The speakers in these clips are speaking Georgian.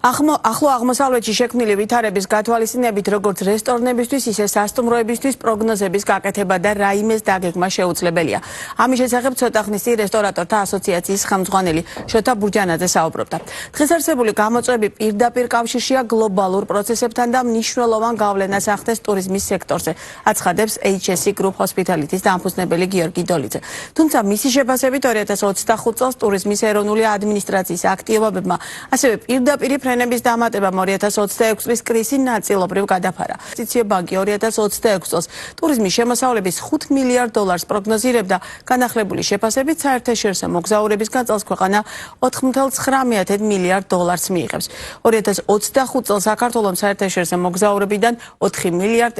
ახლო აღმოსავლეთში შექმნილი ვითარების გათვალისწინებით როგორც რესტორნებისთვის, ისე სასტუმროებისთვის პროგნოზების გაკეთება და რაიმეს დაგეგმა შეუძლებელია. ამის შესახებ ცოტა ხნის წინ რესტორატორთა ასოციაციის ხელმძღვანელი შოთა ბურჯანაძე საუბრობდა. დღეს არსებული გამოწვევები პირდაპირ კავშირშია გლობალურ პროცესებთან და მნიშვნელოვან გავლენას ახდენს ტურიზმის სექტორზე, აცხადებს HSE Group Hospitality-ის დამფუძნებელი გიორგი დოლიძე. თუმცა მისი შეფასებით 2025 წელს ტურიზმის ეროვნული ადმინისტრაციის აქტივობებმა ასევე პირდაპირ ფრენების დამატებამ 2026 წლის კრიზისი ნაწილობრივ გადაფარა. ინვესტიციო ბანკი 2026 წელს ტურიზმის შემოსავლების $5 მილიარდ პროგნოზირებდა, განახლებული შეფასებით საერთაშორისო მოგზაურებისგან წელს ქვეყანა $4.9 მილიარდ მიიღებს. 2025 წელს საქართველოს საერთაშორისო მოგზაურებიდან $4 მილიარდ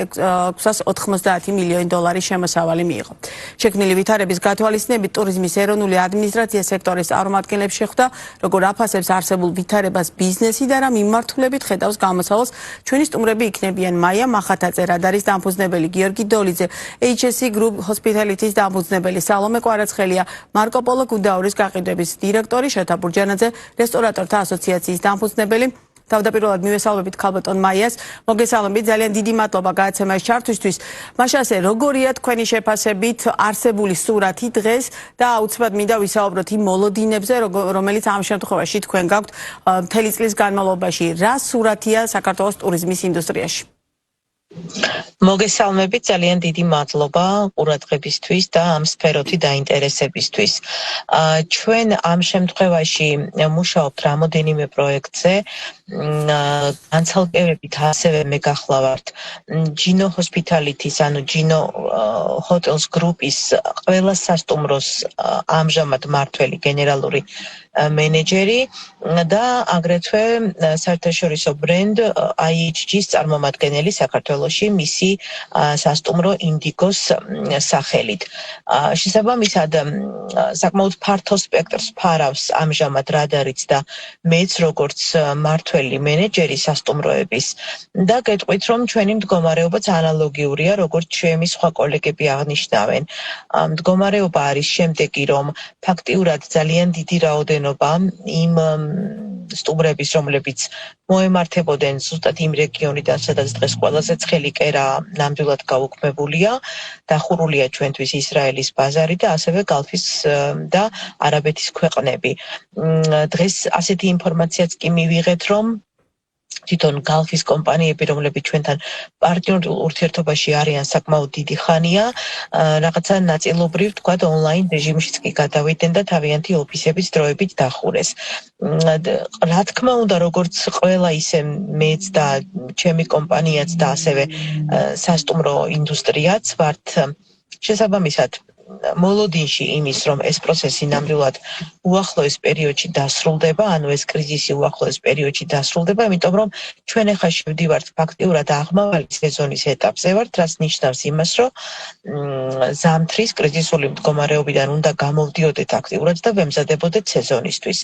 $690 მილიონი შემოსავალი მიიღო. შექმნილი ვითარების გათვალისწინებით ტურიზმის ეროვნული ადმინისტრაცია სექტორის წარმომადგენლებს შეხვდა, როგორ აფასებს არსებულ ვითარებას ბიზნესი და რა მიმართულებით ხედავს გამოსავალს. ჩვენი სტუმრები იქნებიან მაია მახათაძე, რადარის დამფუძნებელი გიორგი დოლიძე, HSE Group Hospitality-ის დამფუძნებელი სალომე კვარაცხელია, მარკო პოლო გუდაურის გაყიდვების დირექტორი შოთა ბურჯანაძე, რესტორატორთა ასოციაციის დამფუძნებელი. თავდაპირველად მივესალმებით ქალბატონ მაიას. მოგესალმებით, ძალიან დიდი მადლობა გადაცემაში ჩართვისთვის. მაშასე, როგორია თქვენი შეფასებით არსებული სურათი დღეს და აუცილებლად მინდა ვისაუბროთ იმ მოლოდინებზე, რომელიც ამ შემთხვევაში თქვენ გაქვთ მთელი წლის განმავლობაში. რა სურათია საქართველოს ტურიზმის ინდუსტრიაში? მოგესალმებით, ძალიან დიდი მადლობა ყურადღებისთვის და ამ სფეროთი დაინტერესებისთვის. ჩვენ ამ შემთხვევაში მუშაობთ რამოდენიმე პროექტზე. განცალკევებით ასევე მე გახლავართ Gino Hospitality-ის, ანუ Gino Hotels Group-ის ყველა სასტუმროს ამჟამად მმართველი გენერალური მენეჯერი და აგრეთვე საერთაშორისო ბრენდ IHG-ის წარმომადგენელი საქართველოში მისი სასტუმრო ინდიგოს სახელით. შესაბამისად, საკმაოდ ფართო სპექტრს ფარავს ამჟამად რადარიც და მეც როგორც მმართველი მენეჯერი სასტუმროების და გეტყვით, რომ ჩვენი მდგომარეობაც ანალოგიურია, როგორც ჩემი სხვა კოლეგები აღნიშნავენ. მდგომარეობა არის შემდეგი, რომ ფაქტიურად ძალიან დიდი რაოდენობა იმ სტუმრების, რომლებიც მოემართებოდნენ ზუსტად იმ რეგიონიდან, სადაც დღეს ყველაზე ცხელი კერა ნამდვილად გაუქმებულია, დახურულია ჩვენთვის ისრაელის ბაზარი და ასევე გალფის და არაბეთის ქვეყნები. დღეს ასეთი ინფორმაციაც კი მივიღეთ, რომ თვითონ გალფის კომპანიები, რომლებიც ჩვენთან პარტნიორულ ურთიერთობაში არიან საკმაოდ დიდი ხანია, რაღაცა ნაწილობრივ თქვათ ონლაინ რეჟიმშიც კი გადავიდნენ და თავიანთი ოფისების დროებით დახურეს. რა თქმა უნდა, როგორც ყველა ისე მეც და ჩემი კომპანიაც და ასევე სასტუმრო ინდუსტრიაც ვართ შესაბამისად მოლოდინში იმის, რომ ეს პროცესი ნამდვილად უახლოეს პერიოდში დასრულდება, ანუ ეს კრიზისი უახლოეს პერიოდში დასრულდება, იმიტომ რომ ჩვენ ახლა შევდივართ ფაქტიურად აღმავალი სეზონის ეტაპზე ვართ, რაც ნიშნავს იმას, რომ ზამთრის კრიზისული მდგომარეობიდან უნდა გამოვდიოდეთ აქტიურად და ვემზადებოდეთ სეზონისთვის.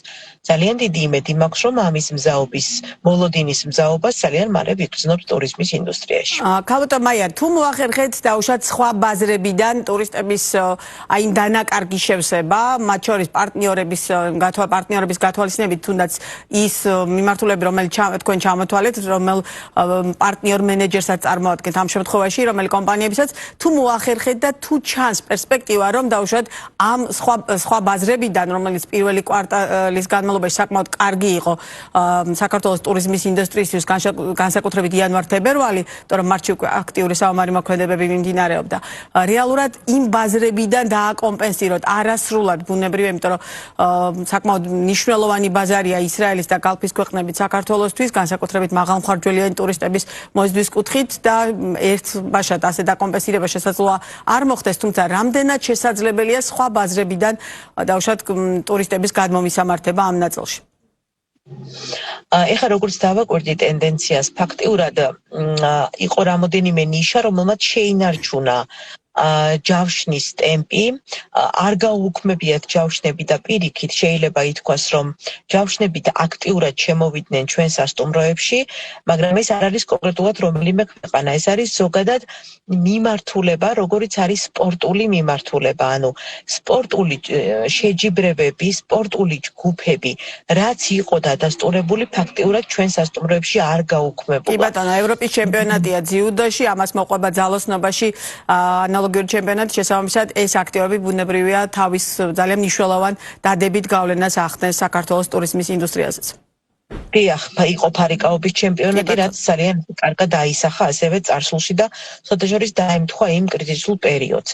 ძალიან დიდი იმედი მაქვს, რომ ამის მზაობის, მოლოდინის მზაობას ძალიან მალე ვიგრძნობთ ტურიზმის ინდუსტრიაში. ქალბატონ მაია, თუ მოახერხეთ დაუშვათ სხვა ბაზრებიდან ტურისტების აი იმ დანაკარგი შევსება, მათ შორის პარტნიორების გათვალისწინებით, თუნდაც ის მიმართულები, რომელიც თქვენ ჩამოთვალეთ, რომელ პარტნიორ მენეჯერსაც წარმოადგენთ ამ შემთხვევაში, რომელი კომპანიებისაც, თუ მოახერხეთ და თუ ჩანს პერსპექტივა, რომ დაუშვათ ამ სხვა ბაზრებიდან, რომელიც პირველი კვარტალის განმავლობაში საკმაოდ კარგი იყო საქართველოს ტურიზმის ინდუსტრიისთვის, განსაკუთრებით იანვარ-თებერვალი, იმიტომ რომ მარტში უკვე აქტიური საომარი მოქმედებები მიმდინარეობდა. რეალურად იმ ბაზრებიდან დააკომპენსიროთ არასრულად ბუნებრივია, იმიტომ რომ საკმაოდ მნიშვნელოვანი ბაზარია ისრაელის და გალფის ქვეყნებით საქართველოსთვის, განსაკუთრებით მაღალმხარჯველიანი ტურისტების მოზიდვის კუთხით და ერთ ბაშად ასე დაკომპენსირება შესაძლოა არ მოხდეს, თუმცა რამდენად შესაძლებელია სხვა ბაზრებიდან დაუშვათ ტურისტების გადმომისამართება ამ ნაწილში. ეხლა როგორც დავაკვირდი ტენდენციას, ფაქტიურად იყო რამოდენიმე ნიშა, რომელმაც შეინარჩუნა ჯავშნის ტემპი, არ გაუქმებიათ ჯავშნები და პირიქით შეიძლება ითქვას, რომ ჯავშნებით აქტიურად შემოვიდნენ ჩვენ სასტუმროებში, მაგრამ ეს არ არის კონკრეტულად რომელიმე ქვეყანა, ეს არის ზოგადად მიმართულება, როგორიც არის სპორტული მიმართულება, ანუ სპორტული შეჯიბრებები, სპორტული ჯგუფები, რაც იყო დადასტურებული ფაქტიურად ჩვენ სასტუმროებში არ გაუქმებულა. კი ბატონო, ევროპის ჩემპიონატია ძიუდოში, ამას მოყვება ძალოსნობაში, ანალოგიური ჩემპიონატი შესაბამისად ეს აქტივები ბუნებრივია თავის ძალიან მნიშვნელოვან დადებით გავლენას ახდენს საქართველოს ტურიზმის ინდუსტრიაზეც. დიახ, იყო ფარიკაობის ჩემპიონატი, რაც ძალიან კარგად დაისახა ასევე წარსულში და საერთაშორის დაემთხვა იმ კრიზისულ პერიოდს.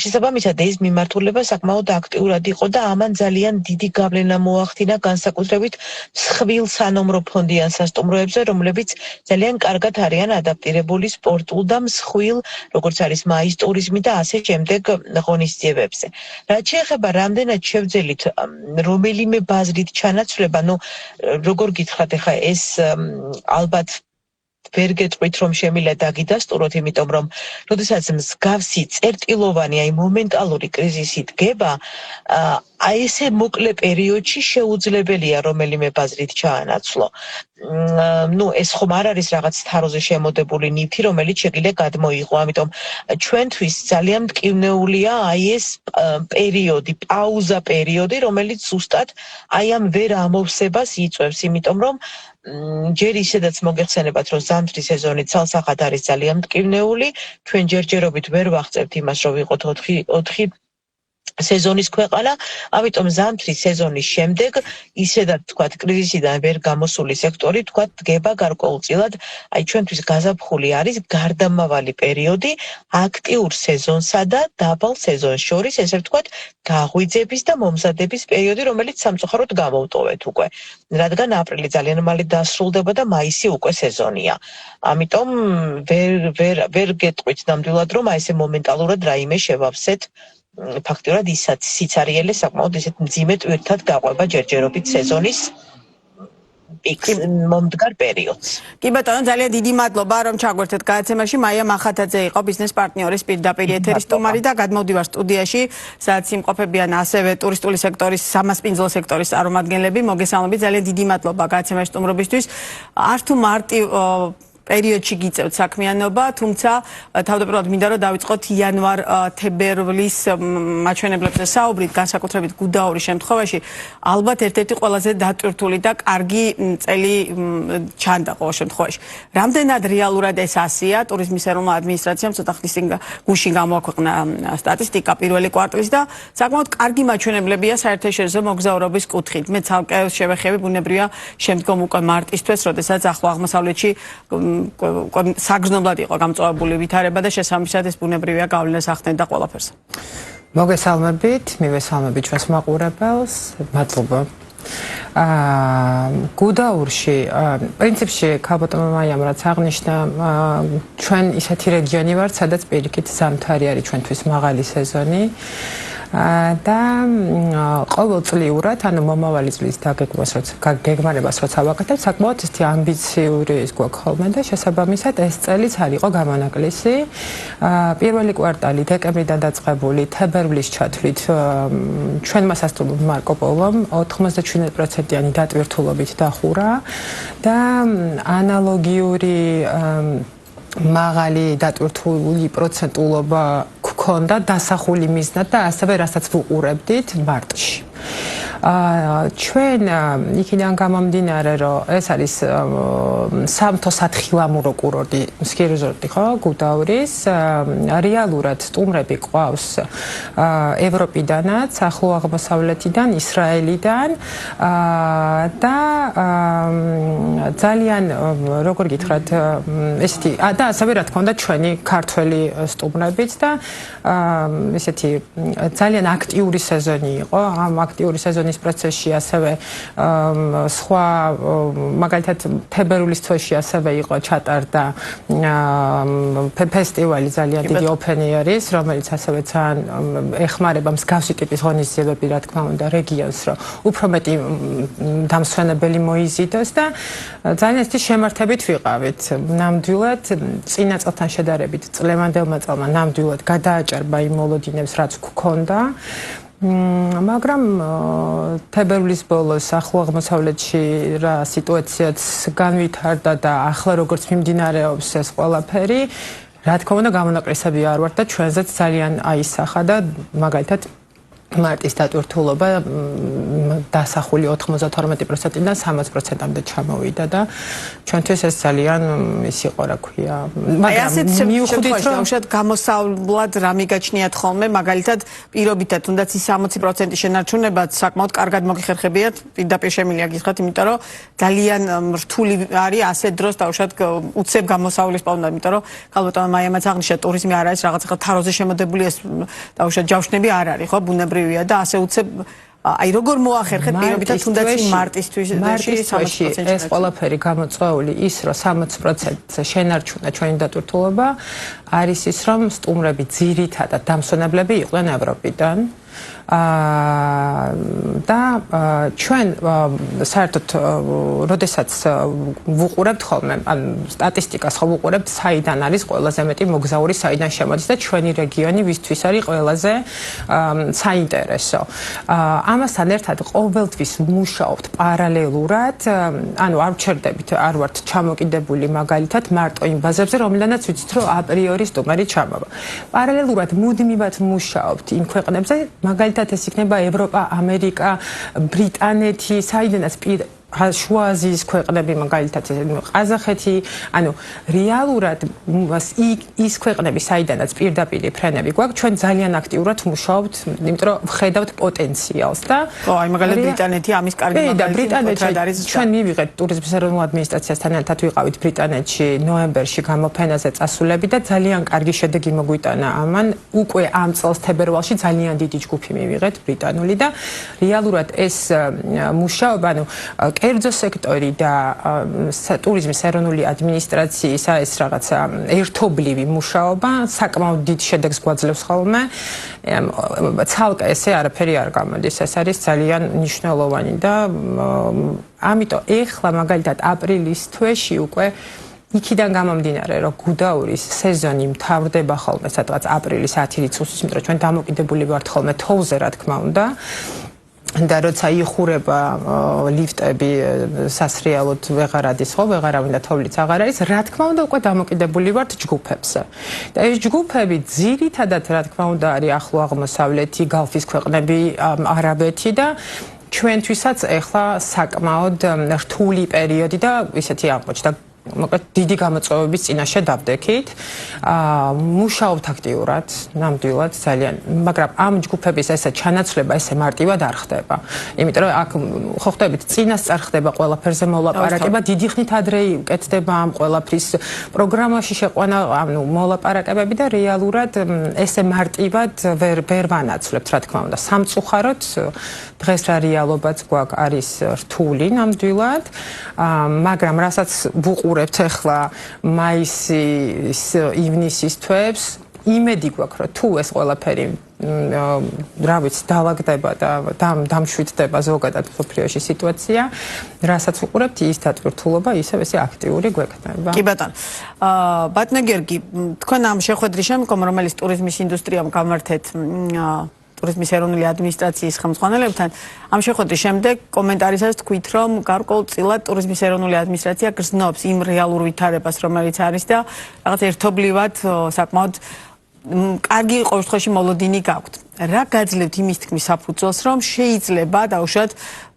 შესაბამისად, ეს მიმართულება საკმაოდ აქტიურად იყო და ამან ძალიან დიდი გავლენა მოახდინა განსაკუთრებით მსხვილ სანომრო ფონდიან სასტუმროებზე, რომლებიც ძალიან კარგად არიან ადაპტირებული სპორტულ და მსხვილ, როგორც არის მაის ტურიზმი და ასე შემდეგ ღონისძიებებზე. რაც შეეხება რამდენად შევძელით რომელიმე ბაზრით ჩანაცვლება, როგორ გითხრათ, ეხა ეს ალბათ ვერ გეტყვით, რომ შემიძლია დაგიდასტუროთ, იმიტომ რომ როდესაც მსგავსი წერტილოვანი, მომენტალური კრიზისი დგება, ესე მოკლე პერიოდში შეუძლებელია რომელიმე ბაზრით ჩაანაცვლო. ეს ხომ არ არის რაღაც თაროზე შემოდებული ნივთი, რომელიც შეგიძლია გადმოიღო, ამიტომ ჩვენთვის ძალიან მტკივნეულია ეს პერიოდი, პაუზა პერიოდი, რომელიც ზუსტად ამ ვერ ამოვსებას იწვევს, იმიტომ რომ ჯერ ისედაც მოგეხსენებათ, რომ ზამთრის სეზონი ცალსახად არის ძალიან მტკივნეული, ჩვენ ჯერჯერობით ვერ ვახცევთ იმას, რომ ვიყოთ 4 სეზონის ქვეყანა, ამიტომ ზამთრის სეზონის შემდეგ ისედაც თქვათ კრიზისიდან ვერ გამოსული სექტორი თქვათ დგება გარკვეულწილად, ჩვენთვის გაზაფხული არის გარდამავალი პერიოდი აქტიურ სეზონსა და დაბალ სეზონს შორის, ესე ვთქვათ, გაღვიძების და მომზადების პერიოდი, რომელიც სამწუხაროდ გამოვტოვეთ უკვე, რადგან აპრილი ძალიან მალე დასრულდება და მაისი უკვე სეზონია. ამიტომ ვერ გეტყვით ნამდვილად, რომ ესე მომენტალურად რაიმე შევავსეთ ფაქტიურად ისაც სიცარიელე საკმაოდ ისეთ მძიმე ტვირთად გაყვება ჯერჯერობით სეზონის პიკს მომდგარ პერიოდს. კი ბატონო, ძალიან დიდი მადლობა, რომ ჩაგვერთეთ გადაცემაში. მაია მახათაძე იყო ბიზნეს პარტნიორის პირდაპირ ეთერის სტუმარი და გადმოვდივარ სტუდიაში, სადაც იმყოფებიან ასევე ტურისტული სექტორის, სამასპინძლო სექტორის წარმომადგენლები. მოგესალმებით, ძალიან დიდი მადლობა გადაცემაში სტუმრობისთვის. არ თუ მარტივ პერიოდში გიწევთ საქმიანობა, თუმცა თავდაპირველად მინდა რომ დავიწყოთ იანვარ-თებერვლის მაჩვენებლებზე საუბრით, განსაკუთრებით გუდაურის შემთხვევაში, ალბათ ერთ-ერთი ყველაზე დატვირთული და კარგი წელი ჩანდა ყოველ შემთხვევაში. რამდენად რეალურად ეს ასია, ტურიზმის ეროვნულ ადმინისტრაციამ ცოტა ხნის წინ გუშინ გამოაქვეყნა სტატისტიკა პირველი კვარტლის და საკმაოდ კარგი მაჩვენებლებია საერთაშორისო მოგზაურობის კუთხით. მე ცალკე შევეხები, ბუნებრივია, შემდგომ უკვე მარტის თვეს, როდესაც ახლო აღმოსავლეთში საგრძნობლად იყო გამწვავებული ვითარება და შესაბამისად ეს ბუნებრივია გავლენას ახდენდა ყველაფერს. მოგესალმებით, მივესალმებით ჩვენს მაყურებელს, მადლობა. გუდაურში, პრინციპში, ქალბატონმა მაიამ რაც აღნიშნა, ჩვენ ისეთი რეგიონი ვართ, სადაც პირიქით ზამთარი არის ჩვენთვის მაღალი სეზონი. და ყოველწლიურად, ანუ მომავალი წლის გეგმარებას როცა ვაკეთებ, საკმაოდ ისეთი ამბიციური ის გვაქვს ხოლმე და შესაბამისად ეს წელიც არ იყო გამონაკლისი. პირველი კვარტალი დეკემბრიდან დაწყებული თებერვლის ჩათვლით ჩვენმა სასტუმრომ მარკო პოლომ 97%-იანი დატვირთულობით დახურა და ანალოგიური მაღალი დატვირთული პროცენტულობა გქონდა დასახული მიზნად და ასევე რასაც ვუყურებდით მარტში. ჩვენ იქიდან გამომდინარე, რომ ეს არის სამთო-სათხილამურო კურორტი, სკი რეზორტი ხო, გუდაურის, რეალურად სტუმრები ყავს ევროპიდანაც, ახლო აღმოსავლეთიდან, ისრაელიდან და ძალიან, როგორ გითხრათ, ესეთი და ასევე რა თქმა უნდა ჩვენი ქართველი სტუმრებიც და ესეთი ძალიან აქტიური სეზონი იყო. ამ აქტიური სეზონის პროცესში ასევე სხვა მაგალითად თებერვლის თვეში ასევე იყო ჩატარდა ფესტივალი ძალიან დიდი open air-ის, რომელიც ასევე ძალიან ეხმარება მსგავსი ტიპის ღონისძიებები, რა თქმა უნდა, რეგიონს, რომ უფრო მეტი დამსვენებელი მოიზიდოს და ძალიან ისეთი შემართებით ვიყავით. ნამდვილად წინა წელთან შედარებით წლევანდელმა წელმა ნამდვილად გადააჭარბა იმ მოლოდინებს, რაც გვქონდა. მაგრამ თებერვლის ბოლოს ახლო აღმოსავლეთში რა სიტუაციაც განვითარდა და ახლა როგორც მიმდინარეობს ეს ყველაფერი, რა თქმა უნდა გამონაკლისები არ ვართ და ჩვენზეც ძალიან აისახა და მაგალითად მარტის დატვირთულობა დასახული 92%-დან 60%-მდე ჩამოვიდა და ჩვენთვის ეს ძალიან ის იყო, რა ქვია. მაგრამ მიუხედავად რომ უშუალოდ გამოსავლად რა მიგაჩნიათ ხოლმე, მაგალითად პირობითად თუნდაც ის 60% შენარჩუნებაც საკმაოდ კარგად მოგიხერხებიათ, პირდაპირ შემიძლია გითხრათ, იმიტომ რომ ძალიან რთული არის ასეთ დროს და უშუალოდ უცებ გამოსავლის პოვნა, იმიტომ რომ ქალბატონმა მაიამაც აღნიშნა, ტურიზმი არ არის რაღაცა თაროზე შემოდებული ეს და უშუალოდ ჯავშნები არ არის, ხო, ბუნებრივი და ასე უცებ აი როგორ მოახერხეთ პირობითად თუნდაც მარტისთვის ეს ყველაფერი გამოწვეული ის რომ 60%-ზე შენარჩუნა ჩვენი დატვირთულობა არის ის რომ სტუმრები ძირითადად დამსვენებლები იყვნენ ევროპიდან და ჩვენ საერთოდ როდესაც ვუყურებთ ხოლმე ან სტატისტიკას ხო ვუყურებთ საიდან არის ყველაზე მეტი მოგზაური საიდან შემოდის და ჩვენი რეგიონი ვისთვის არის ყველაზე საინტერესო ამასთან ერთად ყოველთვის ვმუშაობთ პარალელურად ანუ არ ვჩერდებით არ ვართ ჩამოკიდებული მაგალითად მარტო იმ ბაზებზე რომელთაც ვიცით რომ აპრიორი სტუმარი ჩამოვა პარალელურად მუდმივად ვმუშაობთ იმ ქვეყნებზე მაგალითად ეს იქნება ევროპა, ამერიკა, ბრიტანეთი, საიდანაც შუა აზიის ქვეყნები, მაგალითად ყაზახეთი, ანუ რეალურად ის ქვეყნები, საიდანაც პირდაპირ ფრენები გვაქვს, ჩვენ ძალიან აქტიურად ვმუშაობთ, იმიტომ რომ ვხედავთ პოტენციალს და აი მაგალითად ბრიტანეთი ამის კარგი მაგალითად არის. ჩვენ მივიღეთ ტურიზმის ეროვნულ ადმინისტრაციასთან ერთად ვიყავით ბრიტანეთში ნოემბერში გამოფენაზე წასულები და ძალიან კარგი შედეგი მოგვიტანა ამან. უკვე ამ წელს თებერვალში ძალიან დიდი ჯგუფი მივიღეთ ბრიტანული და რეალურად ეს მუშაობა, ანუ კერძო სექტორი და ტურიზმის ეროვნული ადმინისტრაციის ეს რაღაცა ერთობლივი მუშაობა საკმაოდ დიდ შედეგს გვაძლევს ხოლმე. ცალკე ესე არაფერი არ გამოდის. ეს არის ძალიან მნიშვნელოვანი და ამიტომ ეხლა მაგალითად აპრილის თვეში უკვე იქიდან გამომდინარე რომ გუდაურის სეზონი მთავრდება ხოლმე სადღაც აპრილის 10 რიცხვს, იმიტომ რომ ჩვენ დამოკიდებული ვართ ხოლმე თოვლზე რა თქმა უნდა. და როცა იხურება ლიფტები სასრიალოდ ვეღარ ადის ხო ვეღარავინ და თოვლიც აღარ არის რა თქმა უნდა უკვე დამოკიდებული ვართ ჯგუფებზე და ეს ჯგუფები ძირითადად რა თქმა უნდა არის ახლო აღმოსავლეთი გალფის ქვეყნები არაბეთი და ჩვენთვისაც ეხლა საკმაოდ რთული პერიოდი და ისეთი აღმოჩნდა მოკლედ დიდი გამოწვევების წინაშე დავდექით. მუშაობთ აქტიურად, ნამდვილად ძალიან, მაგრამ ამ ჯგუფების ესე ჩანაცვლება ესე მარტივად არ ხდება. იმიტომ რომ აქ ხო ხდებით, წინასწარ ხდება ყველაფერზე მოლაპარაკება, დიდი ხნით ადრე უკეთდება ამ ყველაფრის პროგრამაში შეყვანა, ანუ მოლაპარაკებები და რეალურად ესე მარტივად ვერ ვანაცვლებთ, რა თქმა უნდა. სამწუხაროდ დღეს რა რეალობაც გვაქვს არის რთული ნამდვილად, მაგრამ რასაც ვუყურებთ ახლა მაისის ივნისის თვეებს იმედი გვაქვს რომ თუ ეს ყველაფერი რა ვიცი დავაგდება და დამშვიდდება ზოგადად მსოფლიოში სიტუაცია რასაც ვუყურებთ ის დატვირთულობა ისევ ესე აქტიური გვექნება. კი ბატონო. ბატონო გიორგი, თქვენ ამ შეხვედრის შემდგომ რომელიც ტურიზმის ინდუსტრიამ გამართეთ ტურიზმის ეროვნული ადმინისტრაციის ხელმძღვანელებთან ამ შეხვედრის შემდეგ კომენტარისას თქვით რომ გარკვეულწილად ტურიზმის ეროვნული ადმინისტრაცია გრძნობს იმ რეალურ ვითარებას რომელიც არის და რაღაც ერთობლივად საკმაოდ კარგი ყოველ შემთხვევაში მოლოდინი გაქვთ. რა გაძლევთ იმის თქმის საფუძველს რომ შეიძლება დაუშვათ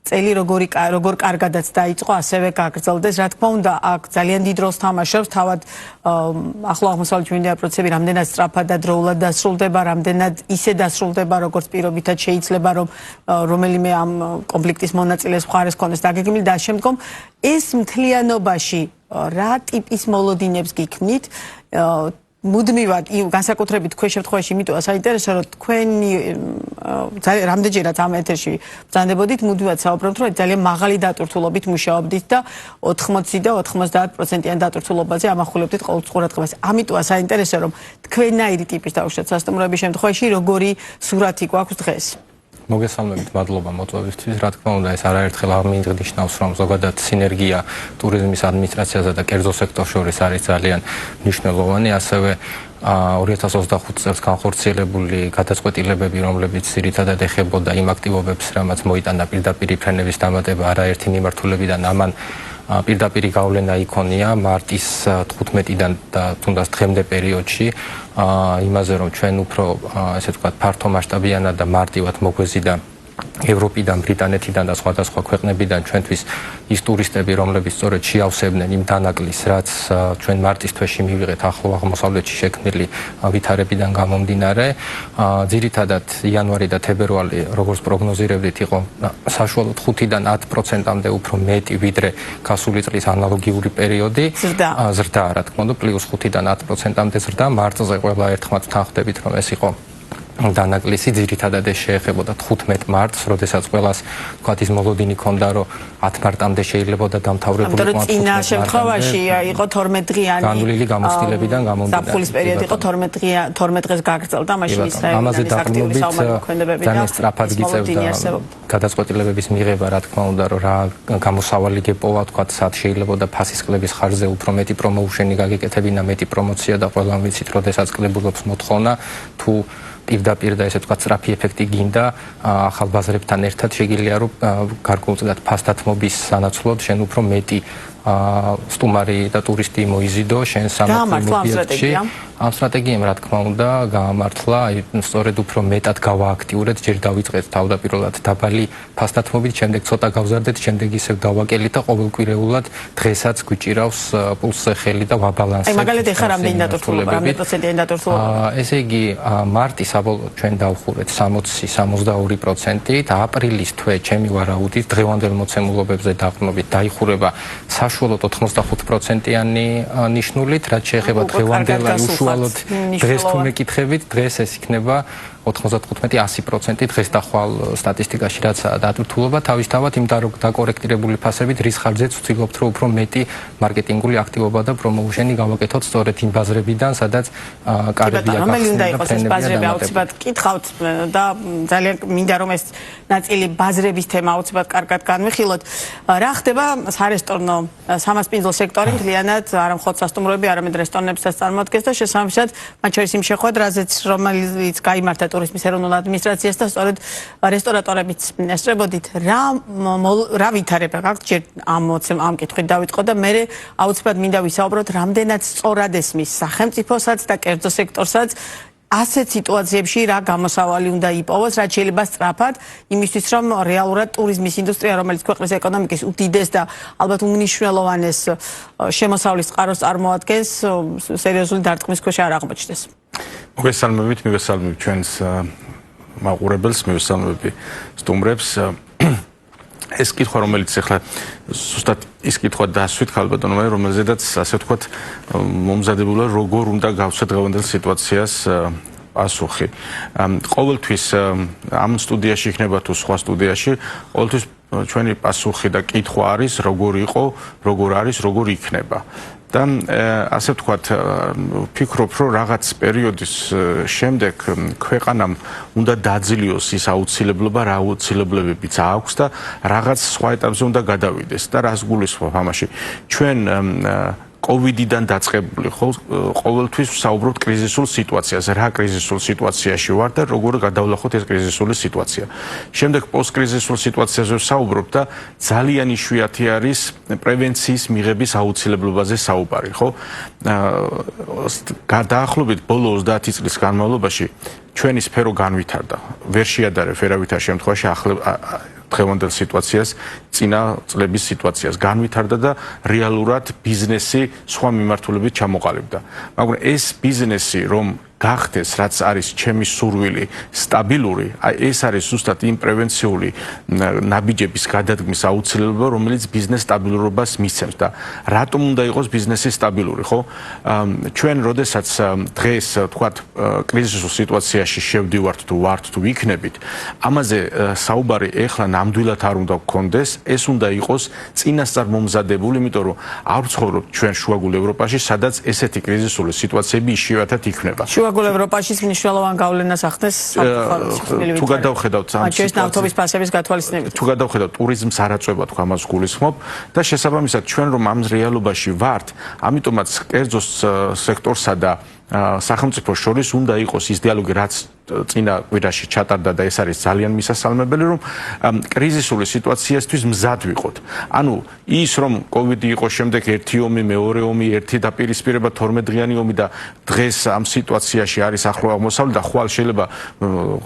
წელი როგორ კარგადაც დაიწყო ასევე გაგრძელდეს. რა თქმა უნდა აქ ძალიან დიდ როლს თამაშობს თავად ახლო აღმოსავლეთში მიმდინარე პროცესები რამდენად სწრაფად და დროულად დასრულდება, რამდენად ისე დასრულდება როგორც პირობითად შეიძლება რომ რომელიმე ამ კონფლიქტის მონაწილეს მხარეს ქონდეს დაგეგმილი და შემდგომ ეს მთლიანობაში რა ტიპის მოლოდინებს გიქმნით მუდმივად განსაკუთრებით თქვენ შემთხვევაში იმიტომა საინტერესო რომ თქვენი რამდენჯერაც ამ ეთერში ბრძანდებოდით მუდმივად საუბრობთ რომ ძალიან მაღალი დატვირთულობით მუშაობდით და 80 და 90%-იან დატვირთულობაზე ამახვილებდით ყოველთვის ყურადღებას. ამიტომა საინტერესო რომ თქვენაირი ტიპის დაუშვათ სასტუმროების შემთხვევაში როგორი სურათი გვაქვს დღეს. მოგესალმებით, მადლობა მოწვევისთვის. რა თქმა უნდა, ეს არაერთხელ აღნიშნავს, რომ ზოგადად სინერგია ტურიზმის ადმინისტრაციასა და კერძო სექტორს შორის არის ძალიან მნიშვნელოვანი, ასევე 2025 წელს განხორციელებული გადაწყვეტილებები, რომლებიც ძირითადად ეხებოდა იმ აქტივობებს, რამაც მოიტანა პირდაპირი ფრენების დამატება არაერთი მიმართულებიდან, ამან პირდაპირი გავლენა იქონია მარტის 15-დან და თუნდაც დღემდე პერიოდში იმაზე, რომ ჩვენ უფრო ესე ვთქვათ ფართო მასშტაბიანად და მარტივად მოგვეზიდა ევროპიდან, ბრიტანეთიდან და სხვადასხვა ქვეყნებიდან ჩვენთვის ის ტურისტები, რომლებიც სწორედ შეავსებდნენ იმ დანაკლისს, რაც ჩვენ მარტის თვეში მივიღეთ ახლო აღმოსავლეთში შექმნილი ვითარებიდან გამომდინარე. ძირითადად იანვარი და თებერვალი, როგორც პროგნოზირებდით, იყო საშუალოდ 5-დან 10%-მდე უფრო მეტი, ვიდრე გასული წლის ანალოგიური პერიოდი. ზრდა, რა თქმა უნდა, პლუს 5-დან 10%-მდე ზრდა. მარტზე ყველა ერთხმად ვთანხმდებით, რომ ეს იყო დანაკლისი, ძირითადად ეს შეეხებოდა 15 მარტს, როდესაც ყველას თქვათ ის მოლოდინი ქონდა, რომ 10 მარტამდე შეიძლებოდა დამთავრებული ყოფილიყო. ამიტომ წინა შემთხვევაში იყო 12 დღიანი განვლილი გამოცდილებიდან გამომდინარე. საფულის პერიოდი იყო 12 დღეს გაგრძელდა, მაშინ ამაზე დაყრდნობით ძალიან სწრაფად გიწევდა გადაწყვეტილებების მიღება, რა თქმა უნდა, რომ რა გამოსავალი გეპოვა, თქვათ, სად შეიძლებოდა ფასის კლების ხარჯზე უფრო მეტი პრომოუშენი გაგეკეთებინა, მეტი პრომოცია და ყველა ვიცით, როდესაც კლებულობს მოთხოვნა, თუ პირდაპირ და ესე ვთქვათ სწრაფი ეფექტი გინდა ახალ ბაზრებთან ერთად შეგიძლია რომ გარკვეულწილად ფასდათმობის სანაცვლოდ შენ უფრო მეტი სტუმარი და ტურისტი მოიზიდო შენ სამართლ ობიექტში. ამ სტრატეგიამ რა თქმა უნდა გაამართლა, სწორედ უფრო მეტად გავააქტიურეთ, ჯერ დავიწყეთ თავდაპირველად დაბალი ფასდათმობით, შემდეგ ცოტა გავზარდეთ, შემდეგ ისევ დავაკელით და ყოველკვირეულად დღესაც გვიჭირავს პულსზე ხელი და ვაბალანსებთ. აი მაგალითად ეხლა რამდენი დატვირთულობა, რამდენი პროცენტიანი დატვირთულობა? ესე იგი მარტის საბოლოოდ ჩვენ დავხურეთ 60-62% და აპრილის თვე ჩემი ვარაუდით დღევანდელ მოცემულობებზე დაყრდნობით დაიხურება საშუალოდ 85%-იანი ნიშნულით, რაც შეეხება დღევანდელ უშუალოდ დღეს თუ მეკითხებით, დღეს ეს იქნება 95-100% დღეს და ხვალ სტატისტიკაში რაც დატვირთულობა, თავისთავად იმ დაკორექტირებული ფასებით რის ხარჯზეც ვცდილობთ, რომ უფრო მეტი მარკეტინგული აქტივობა და პრომოუშენი გავაკეთოთ სწორედ იმ ბაზრებიდან, სადაც კარებია გახსნა. რომელი უნდა იყოს ეს ბაზრები, აუცილებლად კითხავთ და ძალიან მინდა რომ ეს ნაწილი ბაზრების თემა აუცილებლად კარგად განვიხილოთ. რა ხდება სარესტორნო სამასპინძელ სექტორი მთლიანად არა მხოლოდ სასტუმროები, არამედ რესტორნებსაც წარმოადგენს და შესაბამისად მათ შორის იმ შეხვედრაზეც, რომელიც გაიმართა ტურიზმის ეროვნულ ადმინისტრაციას და სწორედ რესტორატორებიც ესწრებოდით, რა ვითარება გაქვთ, ჯერ ამ კითხვით დავიწყო და მე აუცილებლად მინდა ვისაუბროთ, რამდენად სწორად ესმის სახელმწიფოსაც და კერძო სექტორსაც ასეთ სიტუაციებში რა გამოსავალი უნდა იპოვოს, რაც შეიძლება სწრაფად იმისთვის, რომ რეალურად ტურიზმის ინდუსტრია, რომელიც ქვეყნის ეკონომიკის უდიდეს და ალბათ უმნიშვნელოვანეს შემოსავლის წყაროს წარმოადგენს, სერიოზული დარტყმის ქვეშ არ აღმოჩნდეს. მოგესალმებით ჩვენს მაყურებელს, მოგესალმებით სტუმრებს. ეს კითხვა, რომელიც ახლა ზუსტად ის კითხვა დასვით ხალბატონო, რომელზედაც ასე ვთქვათ მომზადებულა, როგორ უნდა გავცეთ დღევანდელ სიტუაციას პასუხი. ყოველთვის ამ სტუდიაში იქნება თუ სხვა სტუდიაში, ყოველთვის ჩვენი პასუხი და კითხვა არის, როგორ იყო, როგორ არის, როგორ იქნება. და ასე ვთქვათ, ვფიქრობ, რომ რაღაც პერიოდის შემდეგ ქვეყანამ უნდა დაძლიოს ის აუცილებლობა, რა აუცილებლობებიც აქვს და რაღაც სხვა ეტაპზე უნდა გადავიდეს. და რას გულისხმობ ამაში? ჩვენ კოვიდიდან დაწყებული ყოველთვის ვსაუბრობთ კრიზისულ სიტუაციაზე, რა კრიზისულ სიტუაციაში ვარ და როგორ გადავლახოთ ეს კრიზისული სიტუაცია. შემდეგ პოსტკრიზისულ სიტუაციაზე ვსაუბრობთ და ძალიან იშვიათი არის პრევენციის მიღების აუცილებლობაზე საუბარი, ხო? დაახლოებით ბოლო 30 წლის განმავლობაში ჩვენი სფერო განვითარდა. ვერ შეადარებ ვერავითარ შემთხვევაში დღევანდელ სიტუაციას, წინა წლების სიტუაციას განვითარდა და რეალურად ბიზნესი სხვა მიმართულებით ჩამოყალიბდა. მაგრამ ეს ბიზნესი რომ გახდეს, რაც არის ჩემი სურვილი, სტაბილური, აი ეს არის ზუსტად იმ პრევენციული ნაბიჯების გადადგმის აუცილებლობა, რომელიც ბიზნეს სტაბილურობას მისცემს და რატომ უნდა იყოს ბიზნესი სტაბილური, ხო? ჩვენ როდესაც დღეს თქვათ კრიზისულ სიტუაციაში შევდივართ თუ ვართ თუ ვიქნებით, ამაზე საუბარი ეხლა ნამდვილად არ უნდა გქონდეს, ეს უნდა იყოს წინასწარ მომზადებული, იმიტომ რომ არ ვცხოვრობთ ჩვენ შუაგულ ევროპაში, სადაც ესეთი კრიზისული სიტუაციები იშვიათად იქნება. შუაგულ ევროპაშიც მნიშვნელოვან გავლენას ახდენს შექმნილი ვითარება. თუ გადავხედავთ ამ სიტუაციას ნავთობის ფასების გათვალისწინებით. თუ გადავხედავთ ტურიზმს არაწובה თქვა ამას გულისხმობ და შესაბამისად ჩვენ რომ ამ რეალობაში ვართ, ამიტომაც კერძო სექტორსა და სახელმწიფო შორის უნდა იყოს ის დიალოგი, რაც წინა კვირაში ჩატარდა და ეს არის ძალიან მისასალმებელი, რომ კრიზისული სიტუაციისთვის მზად ვიყოთ. ანუ ის რომ კოვიდი იყო, შემდეგ ერთი ომი, მეორე ომი, ერთი დაპირისპირება 12 დღიანი ომი და დღეს ამ სიტუაციაში არის ახლო აღმოსავლეთი და ხვალ შეიძლება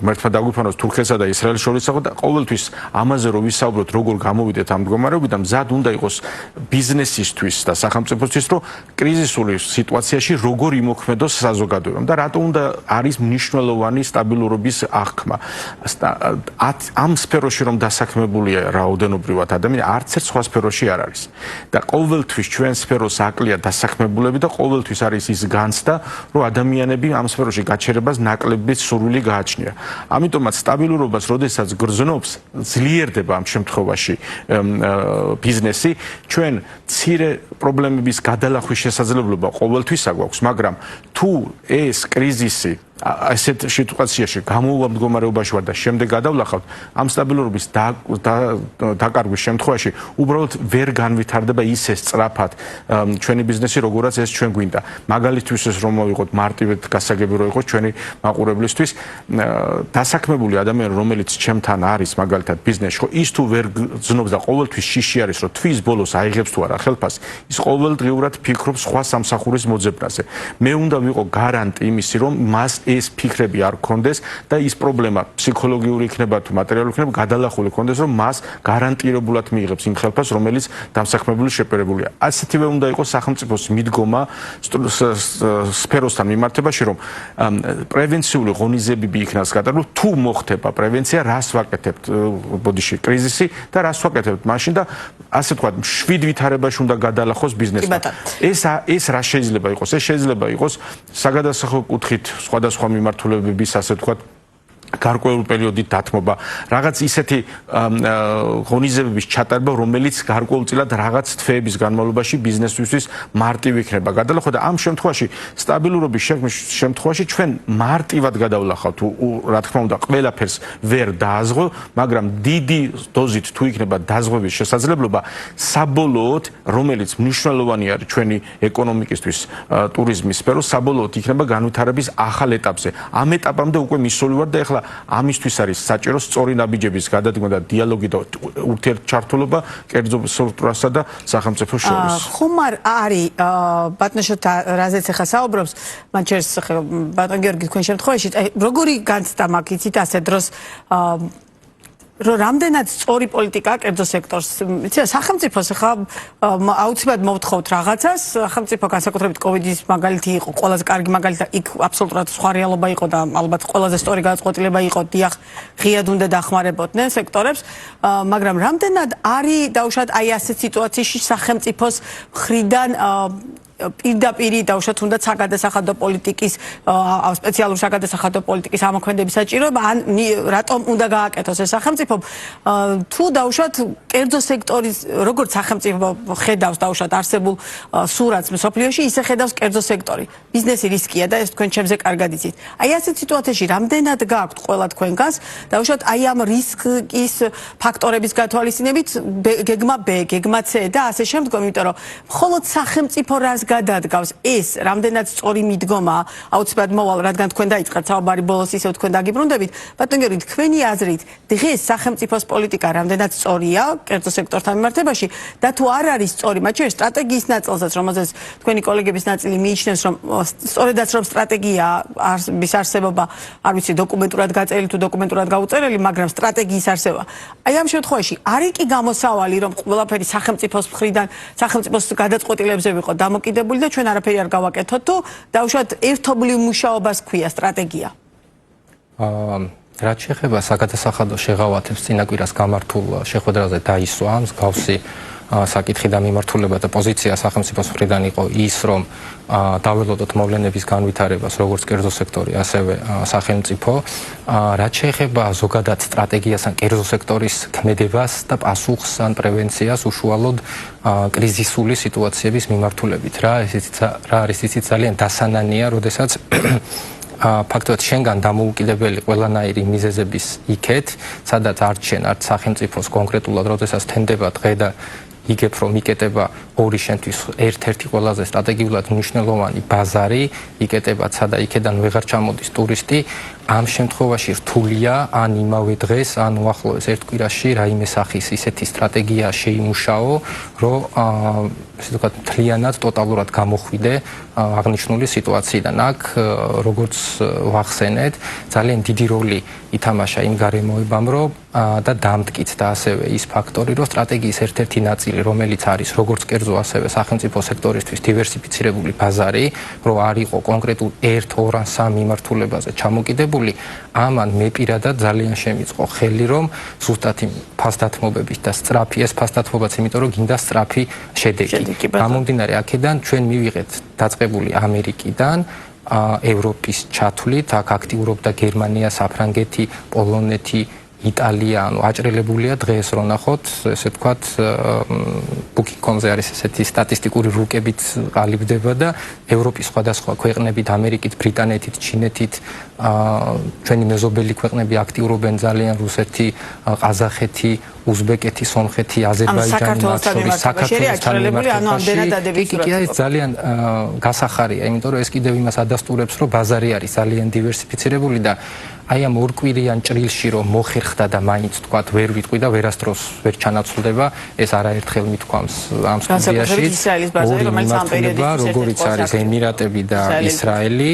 ღმერთმა დაგვიფანოს თურქეთსა და ისრაელს შორის და ყოველთვის ამაზე რომ ვისაუბროთ, როგორ გამოვიდეთ ამ მდგომარეობიდან, მზად უნდა იყოს ბიზნესისთვის და სახელმწიფოსთვის, რომ კრიზისული სიტუაციაში როგორ იმოქმედოს საზოგადოებამ და რატო უნდა არის მნიშვნელოვანი სტაბილურობის აღქმა. ამ სფეროში რომ დასაქმებულია რაოდენობრივად ადამიანი, არც ერთ სხვა სფეროში არ არის. და ყოველთვის ჩვენ სფეროს აკლია დასაქმებულები და ყოველთვის არის ის განცდა, რომ ადამიანები ამ სფეროში გაჩერებას ნაკლები სურვილი გააჩნია. ამიტომაც სტაბილურობას, როდესაც გრძნობს, ძლიერდება ამ შემთხვევაში ბიზნესი, ჩვენ მცირე პრობლემების გადალახვის შესაძლებლობა ყოველთვის აგვაქვს, მაგრამ თუ ეს კრიზისი ასეთ სიტუაციაში გამოვა მდგომარეობაში ვარ და შემდეგ გადავლახავთ, ამ სტაბილურობის დაკარგვის შემთხვევაში უბრალოდ ვერ განვითარდება ისე სწრაფად ჩვენი ბიზნესი, როგორაც ეს ჩვენ გვინდა. მაგალითთვის ეს რომ მოვიყოთ მარტივად გასაგები რო იყოს ჩვენი მაყურებლისთვის, დასაქმებული ადამიანი, რომელიც ჩემთან არის მაგალითად ბიზნესში, ხო ის თუ ვერ გძნობს და ყოველთვის შიში არის, რომ თვის ბოლოს აიღებს თუ არა ხელფას, ის ყოველდღიურად ფიქრობს სხვა სამსახურის მოძებნაზე. მე უნდა ვიყო გარანტი იმისი, რომ მას ეს ფიქრები არ გქონდეს და ის პრობლემა ფსიქოლოგიური იქნება თუ მატერიალური იქნება გადალახული გქონდეს, რომ მას გარანტირებულად მიიღებს იმ ხელფას, რომელიც დამსაქმებული შეპირებულია. ასეთივე უნდა იყოს სახელმწიფოს მიდგომა სფეროსთან მიმართებაში, რომ პრევენციული ღონისძიებები იქნას გადაგრულ, თუ მოხდება პრევენცია, რას ვაკეთებთ ბოდიში კრიზისი და რას ვაკეთებთ მაშინ და ასე ვთქვათ, შვიდ ვითარებაში უნდა გადალახოს ბიზნესმა. ეს რა შეიძლება იყოს? ეს შეიძლება იყოს საგადასახო კუთხით სხვადასხვა მიმართულებების, ასე ვთქვათ, გარკვეულ პერიოდით დათმობა, რაღაც ისეთი ღონისძიებების ჩატარება, რომელიც გარკვეულწილად რაღაც თვეების განმავლობაში ბიზნესისთვის მარტივი იქნება გადალახვა და ამ შემთხვევაში სტაბილურობის შექმნის შემთხვევაში ჩვენ მარტივად გადავლახავთ, რა თქმა უნდა, ყველაფერს ვერ დააზღვევ, მაგრამ დიდი დოზით თუ იქნება დაზღვევის შესაძლებლობა, საბოლოოდ, რომელიც მნიშვნელოვანი არის ჩვენი ეკონომიკისთვის, ტურიზმის სფეროს, საბოლოოდ იქნება განვითარების ახალ ეტაპზე. ამ ეტაპამდე უკვე მისული ვარ და ეხლა ამისთვის არის საჭირო სწორი ნაბიჯების გადადგმა და დიალოგი და ურთიერთჩართულობა კერძო სტრუქტურასა და სახელმწიფოს შორის. ხომ არის ბატონიშოთ რაზეც ახლა საუბრობს, მან ჩერს ბატონ გიორგი თქვენ შემთხვევაში, როგორი განცდა მაქვს იცით ასე დროს რომ რამდენად სწორი პოლიტიკა კერძო სექტორს, იცი სახელმწიფოს ახლა აუცილებლად მოვთხოვთ რაღაცას, სახელმწიფო განსაკუთრებით კოვიდის მაგალითი იყო, ყველაზე კარგი მაგალითი და იქ აბსოლუტურად სხვა რეალობა იყო და ალბათ ყველაზე სწორი გადაწყვეტილება იყო, დიახ, ღიად უნდა დახმარებოდნენ სექტორებს, მაგრამ რამდენად არის დაუშვათ აი ასეთ სიტუაციაში სახელმწიფოს მხრიდან პირდაპირ დაუშვათ უნდა საგადასახადო პოლიტიკის სპეციალური საგადასახადო პოლიტიკის ამოქმედების საჭიროება ან რატომ უნდა გააკეთოს ეს სახელმწიფო თუ დაუშვათ კერძო სექტორის როგორც სახელმწიფო ხედავს დაუშვათ არსებულ სურათს მსოფლიოში ისე ხედავს კერძო სექტორი ბიზნესი რისკია და ეს თქვენ ჩემზე კარგად იცით აი ასეთ სიტუაციაში რამდენად გააქვთ ყველა თქვენგანს დაუშვათ აი ამ რისკის ფაქტორების გათვალისწინებით გეგმა B გეგმა C და ასე შემდგომ იმიტომ რომ მხოლოდ სახელმწიფო რას გადადგავს ეს რამდენად სწორი მიდგომა აუცილებლად მოვალ რადგან თქვენ დაიწყეთ საუბარი ბოლოს ისევ თქვენ დაგიბრუნდებით ბატონ გიორგი თქვენი აზრით დღეს სახელმწიფოს პოლიტიკა რამდენად სწორია კერძო სექტორთან მიმართებაში და თუ არ არის სწორი მათ შორის სტრატეგიის ნაწილსაც რომელზეც თქვენი კოლეგების ნაწილი მიიჩნევს რომ სწორედაც რომ სტრატეგია არის არსებობა არ ვიცი დოკუმენტურად გაწერილი თუ დოკუმენტურად გაუწერელი მაგრამ სტრატეგიის არსება აი ამ შემთხვევაში არის კი გამოსავალი რომ ყველაფერი სახელმწიფოს მხრიდან სახელმწიფოს გადაწყვეტილებებზე ვიყო დამოკიდებული და ჩვენ არაფერი არ გავაკეთოთ თუ დაუშვათ ერთობლივ მუშაობას ქვია სტრატეგია რაც შეეხება საგადასახადო შეღავათებს წინაკვირას გამართულ შეხვედრაზე დაისვა მსგავსი საკითხი და მიმართულება და პოზიცია სახელმწიფოს მხრიდან იყო ის რომ დაველოდოთ მოვლენების განვითარებას როგორც კერძო სექტორი ასევე სახელმწიფო რაც შეეხება ზოგადად სტრატეგიას ან კერძო სექტორის ქმედებას და პასუხს ან პრევენციას უშუალოდ კრიზისული სიტუაციების მიმართულებით რა არის იცით ძალიან დასანანია როდესაც ფაქტობრივად შენგან დამოუკიდებელი ყველანაირი მიზეზების იქეთ, სადაც არც შენ, არც სახელმწიფოს კონკრეტულად, როდესაც თენდება დღე და იგებ რომ იკეტება ორი შენთვის ერთ-ერთი ყველაზე სტრატეგიულად მნიშვნელოვანი ბაზარი, იკეტება ცა და იქედან ვეღარ ჩამოდის ტურისტი, ამ შემთხვევაში რთულია ან იმავე დღეს, ან უახლოეს ერთ კვირაში რაიმე სახის ისეთი სტრატეგია შეიმუშაო, რომ ესე ვთქვათ, მთლიანად ტოტალურად გამოხვიდე აღნიშნული სიტუაციიდან. აქ როგორც ვახსენეთ, ძალიან დიდი როლი ითამაშა იმ გარემოებამ, რომ და დამტკიც და ასევე ის ფაქტორი, რომ სტრატეგიის ერთ-ერთი ნაწილი, რომელიც არის როგორც კერძო, ასევე სახელმწიფო სექტორისთვის დივერსიფიცირებული ბაზარი, რომ არ იყო კონკრეტულ 1, 2 ან 3 მიმართულებაზე ჩამოკიდებული, ამან მე პირადად ძალიან შემიწყო ხელი, რომ ზუსტად იმ ფასდათმობების და სწრაფი ეს ფასდათმობაც, იმიტომ რომ გინდა სწრაფი შედეგი. გამომდინარე აქედან ჩვენ მივიღეთ დაწყებული ამერიკიდან ევროპის ჩათვლით, აქ აქტიურობდა გერმანია, საფრანგეთი, პოლონეთი, იტალია, ანუ აჭრელებულია დღეს რო ნახოთ, ესე ვთქვათ, ბუკინგ.com-ზე არის ესეთი სტატისტიკური რუკებით ყალიბდება და ევროპის სხვადასხვა ქვეყნებით, ამერიკით, ბრიტანეთით, ჩინეთით, ჩვენი მეზობელი ქვეყნები აქტიურობენ ძალიან, რუსეთი, ყაზახეთი, უზბეკეთი, სომხეთი, აზერბაიჯანი, საქართველოს ძალიან გასახარია, იმიტომ რომ ეს კიდევ იმას ადასტურებს, რომ ბაზარი არის ძალიან დივერსიფიცირებული და აი ამ ორკვირიან ჭრილში რომ მოხერხდა და მაინც თქვათ ვერ ვიტყვი და ვერასდროს ვერ ჩანაცვლდება, ეს არაერთხელ მithქვამს ამ სტუდიაში. ისრაელის ბაზარი, რომელიც ამ პერიოდში როგორიც არის ემირატები და ისრაელი,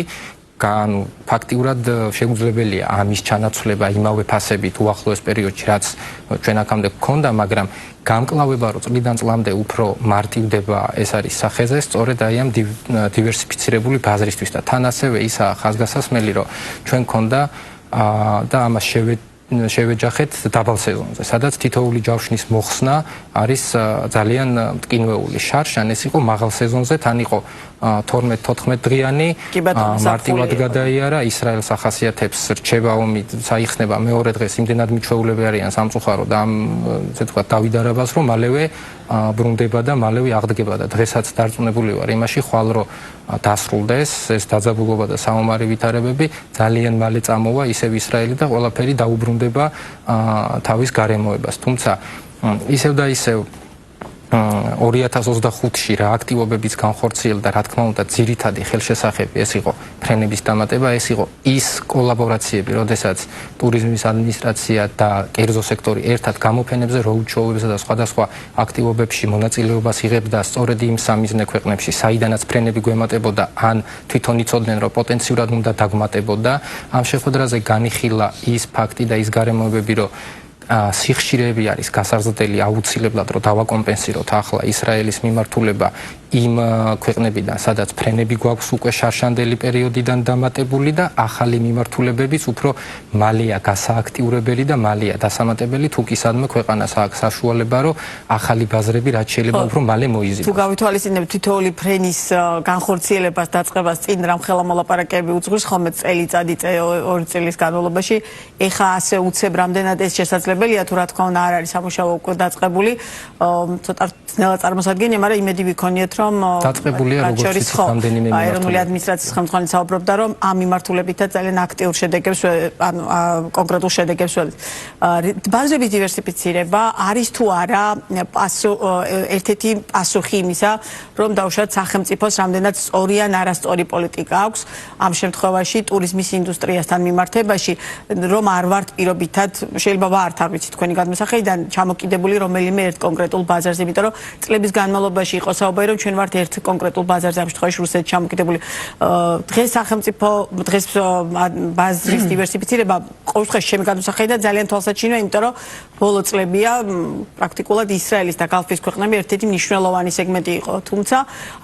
ანუ ფაქტიურად შეუძლებელია ამის ჩანაცვლება იმავე ფასებით უახლოეს პერიოდში, რაც ჩვენ აქამდე გქონდა, მაგრამ გამკლავება რომ წლიდან წლამდე უფრო მარტივდება, ეს არის სახეზე, სწორედ აი ამ დივერსიფიცირებული ბაზრისთვის და თან ასევე ისაა ხაზგასასმელი, რომ ჩვენ გქონდა და ამას შევეჯახეთ დაბალ სეზონზე, სადაც თითოეული ჯავშნის მოხსნა არის ძალიან მტკინვეული. შარშან ეს იყო მაღალ სეზონზე, თან იყო 12-14 დღიანი მარტივად გადაიარა, ისრაელს ახასიათებს რჩება ომი, საიხსნება მეორე დღეს, იმდენად მიჩვეულები არიან სამწუხაროდ ამ ესე ვთქვათ დავიდარებას, რომ მალევე ბრუნდება და მალევე აღდგება და დღესაც დარწმუნებული ვარ იმაში, ხვალ რომ დასრულდეს ეს დაძაბულობა და საომარი ვითარებები, ძალიან მალე წამოვა ისევ ისრაელი და ყველაფერი დაუბრუნდება თავის გარემოებას. თუმცა ისევ და ისევ 2025-ში რა აქტივობებიც განხორციელდა, რა თქმა უნდა, ძირითადი ხელშესახები ეს იყო ფრენების დამატება, ეს იყო ის კოლაბორაციები, როდესაც ტურიზმის ადმინისტრაცია და კერძო სექტორი ერთად გამოფენებზე, როუდ-შოუებსა და სხვადასხვა აქტივობებში მონაწილეობას იღებდა სწორედ იმ სამიზნე ქვეყნებში, საიდანაც ფრენები გვემატებოდა, ან თვითონ იცოდნენ, რომ პოტენციურად უნდა დაგმატებოდა. ამ შეხვედრაზე განიხილა ის ფაქტი და ის გარემოებები, რომ სიხშირეები არის გასაზრდელი აუცილებლად რომ დავაკომპენსიროთ ახლა ისრაელის მიმართულება იმ ქვეყნებიდან, სადაც ფრენები გვაქვს უკვე შარშანდელი პერიოდიდან დამატებული და ახალი მიმართულებებიც უფრო მალეა გასააქტიურებელი და მალეა დასამატებელი, თუ კი სადმე ქვეყანას აქვს საშუალება, რომ ახალი ბაზრები რაც შეიძლება უფრო მალე მოიზიდოს. თუ გავითვალისწინებთ თითოეული ფრენის განხორციელებას, დაწყებას წინ რამხელა მოლაპარაკებები უძღვრის ხოლმე წელიწადი, 2 წლის განმავლობაში, ეხა ასე უცებ რამდენად ეს შესაძლებელია, თუ რა თქმა უნდა არ არის სამუშაო უკვე დაწყებული, ცოტა ძნელად წარმოსადგენია, მაგრამ იმედი ვიქონიეთ, რომ დაწყებულია როგორც ის რამდენიმე ეროვნული ადმინისტრაციის ხელმძღვანელი საუბრობდა, რომ ამ მიმართულებითაც ძალიან აქტიურ შედეგებს, ანუ კონკრეტულ შედეგებს ველით. ბაზრების დივერსიფიცირება არის თუ არა ერთ-ერთი პასუხი იმისა, რომ დაუშვათ სახელმწიფოს რამდენად სწორი ან არასწორი პოლიტიკა აქვს ამ შემთხვევაში ტურიზმის ინდუსტრიასთან მიმართებაში, რომ არ ვართ პირობითად, შეიძლება ვართ, არ ვიცი თქვენი გადმოსახედიდან ჩამოკიდებული რომელიმე ერთ კონკრეტულ ბაზარზე, იმიტომ რომ წლების განმავლობაში იყო საუბარი, რომ ჩვენ ვართ ერთ კონკრეტულ ბაზარზე, ამ შემთხვევაში რუსეთში ჩამოკიდებული. დღეს სახელმწიფო დღეს ბაზრის დივერსიფიცირება ყოველ შემთხვევაში ჩემი გადმოსახედიდან ძალიან თვალსაჩინოა, იმიტომ რომ ბოლო წლებია პრაქტიკულად ისრაელის და გალფის ქვეყნები ერთ-ერთი მნიშვნელოვანი სეგმენტი იყო. თუმცა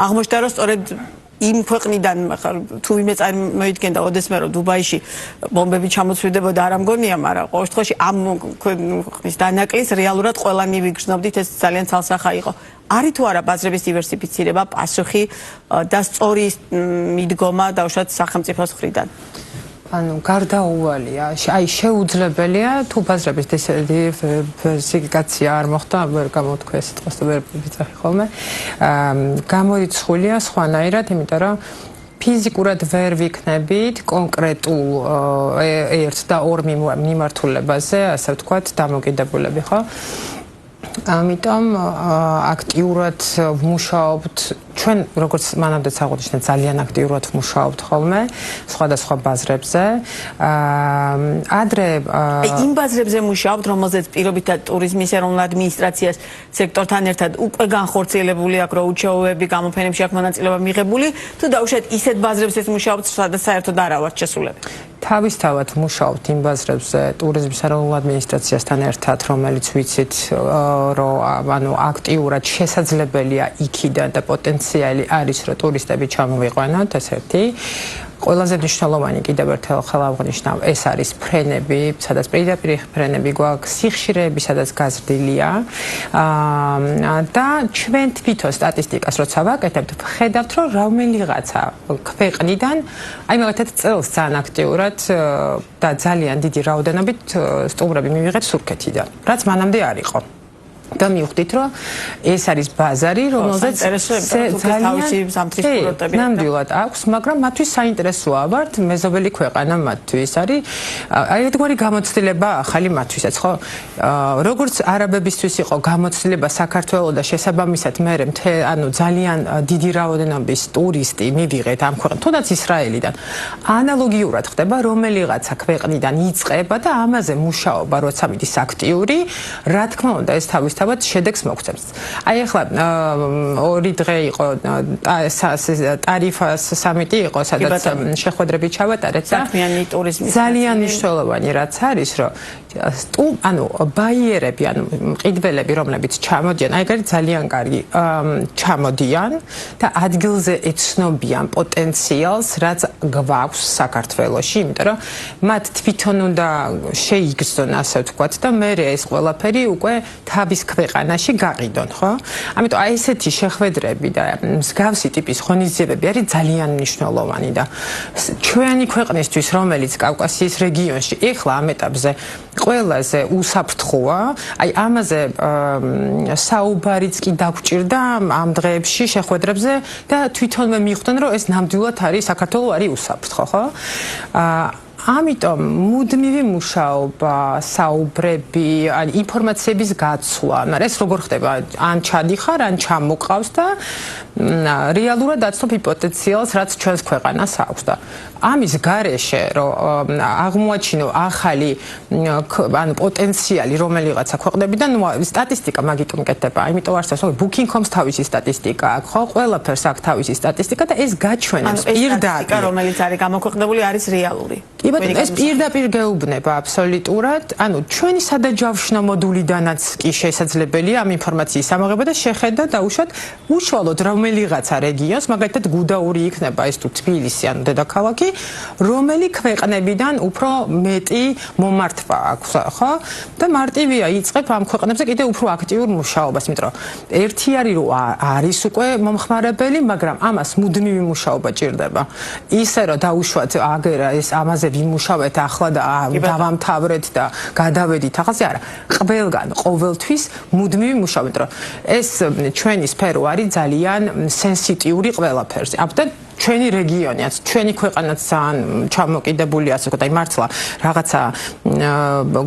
აღმოჩნდა, რომ სწორედ იმ ქვეყნიდან თუ ვინმე წარმოიდგენდა ოდესმე რომ დუბაიში ბომბები ჩამოცვიდებოდა, არ ამგონია, მაგრამ ყოველ შემთხვევაში ამ ქვეყნის დანაკლის რეალურად ყველანი ვიგრძნობდით, ეს ძალიან ცალსახა იყო. არის თუ არა ბაზრების დივერსიფიცირება პასუხი და სწორი მიდგომა დაუშვათ სახელმწიფოს მხრიდან? ანუ გარდაუვალია, აი შეუძლებელია თუ ბაზრების დივერსიფიკაცია არ მოხდა, ვერ გამოთქვა ეს სიტყვა და ვერ ვიცახი ხოლმე. გამორიცხულია სხვანაირად, იმიტომ რომ ფიზიკურად ვერ ვიქნებით კონკრეტულ ერთ და ორ მიმართულებაზე, ასე ვთქვათ, დამოკიდებულები, ხო? ამიტომ აქტიურად ვმუშაობთ ჩვენ როგორც მანამდეც აღვნიშნეთ ძალიან აქტიურად ვმუშაობთ ხოლმე სხვადასხვა ბაზრებზე ადრე იმ ბაზრებზე მუშაობთ რომელზეც პირობითად ტურიზმის ეროვნულ ადმინისტრაციას სექტორთან ერთად უკვე განხორციელებული აქვს რო უჩვეულოები გამოფენებში აქვს მონაწილეობა მიღებული თუ დაუშვათ ისეთ ბაზრებზეც მუშაობთ სადაც საერთოდ არ აქვს შესულები თავისთავად ვმუშაობთ იმ ბაზრებზე ტურიზმის ეროვნულ ადმინისტრაციასთან ერთად რომელიც ვიცით რომ ანუ აქტიურად შესაძლებელია იქიდან და პოტენციალი არის რომ ტურისტები ჩამოვიყვანოთ ეს ერთი ყველაზე მნიშვნელოვანი კიდევ ერთხელ ხელავღვნიშნავ ეს არის ფრენები, სადაც პირდაპირ ფრენები გვაქვს, სიხშირეები, სადაც გაზრდილია და ჩვენ თვითონ სტატისტიკას როცა ვაკეთებთ, ვხედავთ რომ რომელიღაცა ქვეყნიდან, აი მაგალითად წელს ძალიან აქტიურად და ძალიან დიდი რაოდენობით სტუმრები მივიღეთ თურქეთიდან, რაც მანამდე არ იყო. და მივხვდით რომ ეს არის ბაზარი რომელზეც ძალიან ნამდვილად აქვს მაგრამ მათთვის საინტერესოა ვართ მეზობელი ქვეყანა მათთვის არის აი ერთგვარი გამოცდილება ახალი მათთვისაც ხო როგორც არაბებისთვის იყო გამოცდილება საქართველოს და შესაბამისად მე ანუ ძალიან დიდი რაოდენობის ტურისტი მივიღეთ ამ ქვეყნიდან თუნდაც ისრაელიდან ანალოგიურად ხდება რომელიღაცა ქვეყნიდან იწყება და ამაზე მუშაობა როცა მიდის აქტიური რა თქმა უნდა ეს თავის თავად შედეგს მოგცემს. აი ახლა ორი დღე იყო ტარიფას სამიტი იყო, სადაც შეხვედრები ჩავატარეთ და ძალიან მნიშვნელოვანი რაც არის, რომ ანუ ბაიერები, ანუ მყიდველები, რომლებიც ჩამოდიან, აი ეგრეთ ძალიან კარგი ჩამოდიან და ადგილზე ეცნობიან პოტენციალს, რაც გვაქვს საქართველოში, იმიტომ რომ მათ თვითონ უნდა შეიგრძნონ, ასე ვთქვათ და მე ეს ყველაფერი უკვე თავის ქვეყანაში გაყიდონ, ხო? ამიტომ აი ესეთი შეხვედრები და მსგავსი ტიპის ღონისძიებები არის ძალიან მნიშვნელოვანი და ჩვენი ქვეყნისთვის, რომელიც კავკასიის რეგიონში ეხლა ამ ეტაპზე ყველაზე უსაფრთხოა, აი ამაზე საუბარიც კი დაგვჭირდა ამ დღეებში შეხვედრებზე და თვითონვე მიხვდნენ, რომ ეს ნამდვილად არის საქართველოს არის უსაფრთხო, ხო? ამიტომ მუდმივი მუშაობა, საუბრები, ან ინფორმაციების გაცვლა, მაგრამ ეს როგორ ხდება? ან ჩადიხარ, ან ჩამოყავს და რეალურად აცნობ პოტენციალს, რაც ჩვენს ქვეყანას აქვს და ამის გარეშე, რომ აღმოაჩინო ახალი ანუ პოტენციალი რომელიღაცა ქვეყნებიდან, სტატისტიკა მაგით მკეთდება. ამიტომ არსებობს Booking.com-ს თავისი სტატისტიკა აქვს, ხო? ყველაფერს აქვს თავისი სტატისტიკა და ეს გაჩვენებს პირდაპირ, რომელიც არის გამოქვეყნებული, არის რეალური. ეს პირდაპირ გეუბნება აბსოლუტურად, ანუ ჩვენი სადაჯავშნო მოდულიდანაც კი შესაძლებელია ამ ინფორმაციის ამოღება და შეხედა დაუშვათ უშუალოდ რომელიღაცა რეგიონს, მაგალითად გუდაური იქნება ეს თუ თბილისი ანუ დედაქალაქი, რომელი ქვეყნებიდან უფრო მეტი მომართვა აქვს, ხო? და მარტივია იწყებ ამ ქვეყნებზე კიდევ უფრო აქტიურ მუშაობას, იმიტომ რომ ერთი არის რომ არის უკვე მომხმარებელი, მაგრამ ამას მუდმივი მუშაობა ჭირდება. ისე რომ დაუშვათ აგერა ეს ამაზე ვიმუშავეთ ახლა და დავამთავრეთ და გადავედით ახალზე არა ყველგან ყოველთვის მუდმივი მუშაობა იმიტომ რომ ეს ჩვენი სფერო არის ძალიან სენსიტიური ყველაფერზე აბსოლუტურად ჩვენი რეგიონიც, ჩვენი ქვეყანაც ძალიან ჩამოკიდებული, ასე ვთქვათ, აი მართლა რაღაცა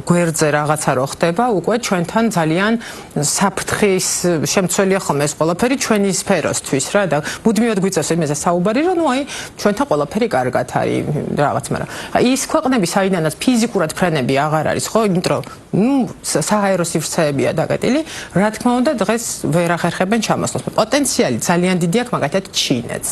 გვერდზე რაღაცა რო ხდება, უკვე ჩვენთან ძალიან საფრთხის შემცველია ხოლმე ეს ყველაფერი ჩვენი სფეროსთვის რა და მუდმივად გვიწევს იმაზე საუბარი, რომ ნუ აი ჩვენთან ყველაფერი კარგად არის რაღაც, მაგრამ ის ქვეყნები, საიდანაც ფიზიკურად ფრენები აღარ არის, ხო, იმიტომ რომ ნუ სააერო სივრცეებია დაკეტილი, რა თქმა უნდა დღეს ვერ ახერხებენ ჩამოსვლას. პოტენციალი ძალიან დიდი აქვს მაგალითად ჩინეთს.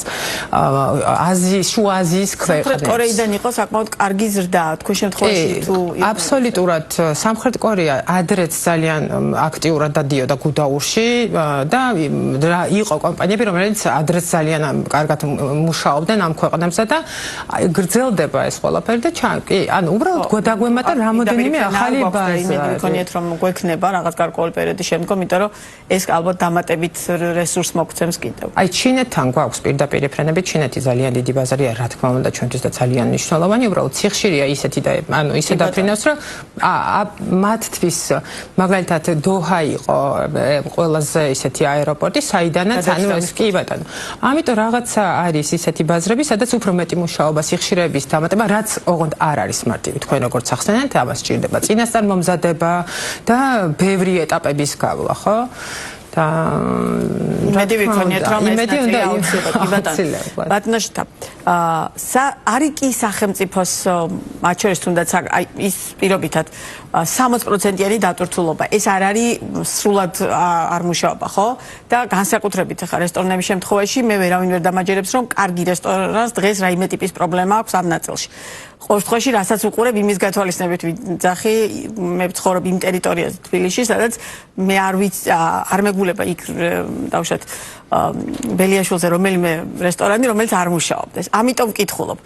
აზიის, შუა აზიის ქვეყნებს. კორეიდან იყო საკმაოდ კარგი ზრდა, თქვენ შემთხვევაში თუ აბსოლუტურად სამხრეთ კორეა ადრეც ძალიან აქტიურად დადიოდა გუდაურში და იყო კომპანიები, რომელიც ადრეც ძალიან კარგად მუშაობდნენ ამ ქვეყნებზე და გრძელდება ეს ყველაფერი და კი, ანუ უბრალოდ გვდაგვემატა რამოდენიმე ახალი ბაზა. მეკონიეთ რომ გვექნება რაღაც გარკვეული პერიოდის შემდგომ, იმიტომ რომ ეს ალბათ დამატებით რესურს მოგცემს კიდევ. აი ჩინეთთან გვაქვს პირდაპირ ფრენები ჩინეთი ძალიან დიდი ბაზარია, რა თქმა უნდა, ჩვენთვის და ძალიან მნიშვნელოვანი, უბრალოდ სიხშირეა ისეთი და ანუ ისე დაფრინავს, რომ მათთვის მაგალითად დოჰა იყო ყველაზე ისეთი აეროპორტი, საიდანაც ანუ ეს კი ბატონო. ამიტომ რაღაცა არის ისეთი ბაზრები, სადაც უფრო მეტი მუშაობა სიხშირეების დამატება, რაც ოღონდ არ არის მარტივი. თქვენ როგორც ახსენეთ, ამას სჭირდება წინასწარ მომზადება და ბევრი ეტაპების გავლა, ხო? და იმედი ვიქონიათ რომ ეს ნაწილი აუცილებლად. ბატონოშთა არის კი სახელმწიფოს მათ შორის თუნდაც ის პირობითად 60%-იანი დატვირთულობა. ეს არ არის სრულად არ მუშაობა, ხო? და განსაკუთრებით ახლა რესტორნების შემთხვევაში მე ვერავინ ვერ დამაჯერებს რომ კარგი რესტორანს დღეს რაიმე ტიპის პრობლემა აქვს ამ ნაწილში. ყოველ შემთხვევაში რასაც უყურებ იმის გათვალისწინებით ვიძახი, მე ვცხოვრობ იმ ტერიტორიაზე თბილისში, სადაც მე არ მეგულება იქ დავუშვათ ბელიაშვილზე რომელიმე რესტორანი, რომელიც არ მუშაობდეს. ამიტომ ვკითხულობ.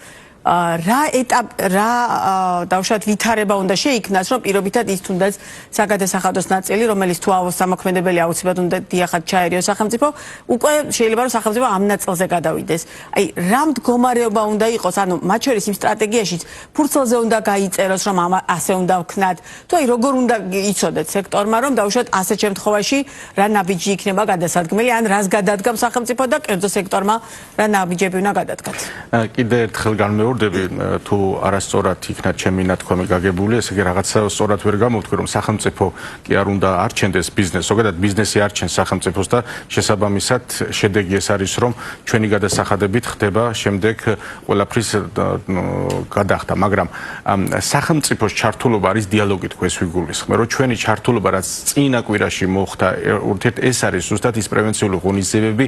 რა დავუშვათ ვითარება უნდა შეიქმნას, რომ პირობითად ის თუნდაც საგადასახადოს ნაწილი, რომელიც თუ სამოქმედებელი აუცილებლად უნდა დიახად ჩაერიოს სახელმწიფო, უკვე შეიძლება რომ სახელმწიფო ამ ნაწილზე გადავიდეს. აი, რა მდგომარეობა უნდა იყოს, ანუ მათ შორის იმ სტრატეგიაშიც ფურცელზე უნდა გაიწეროს, რომ ასე უნდა ვქნათ, თუ აი როგორ უნდა იცოდეთ სექტორმა, რომ დავუშვათ ასეთ შემთხვევაში რა ნაბიჯი იქნება გადასადგმელი, ან რას გადადგამს სახელმწიფო და კერძო სექტორმა რა ნაბიჯები უნდა გადადგათ. კიდე ერთხელ განმეორდები თუ არასწორად იქნა ჩემი ნათქვამი გაგებული, ესე იგი რაღაცა სწორად ვერ გამოვთქვი, რომ სახელმწიფო კი არ უნდა არჩენდეს ბიზნესს, ზოგადად ბიზნესი არჩენს სახელმწიფოს და შესაბამისად შედეგი ეს არის, რომ ჩვენი გადასახადებით ხდება შემდეგ ყველაფრის გადახდა, მაგრამ სახელმწიფოს ჩართულობა არის დიალოგი თქვენ ვიგულისხმე, რომ ჩვენი ჩართულობა რაც წინა კვირაში მოხდა, ურთიერთ ეს არის ზუსტად ის პრევენციული ღონისძიებები,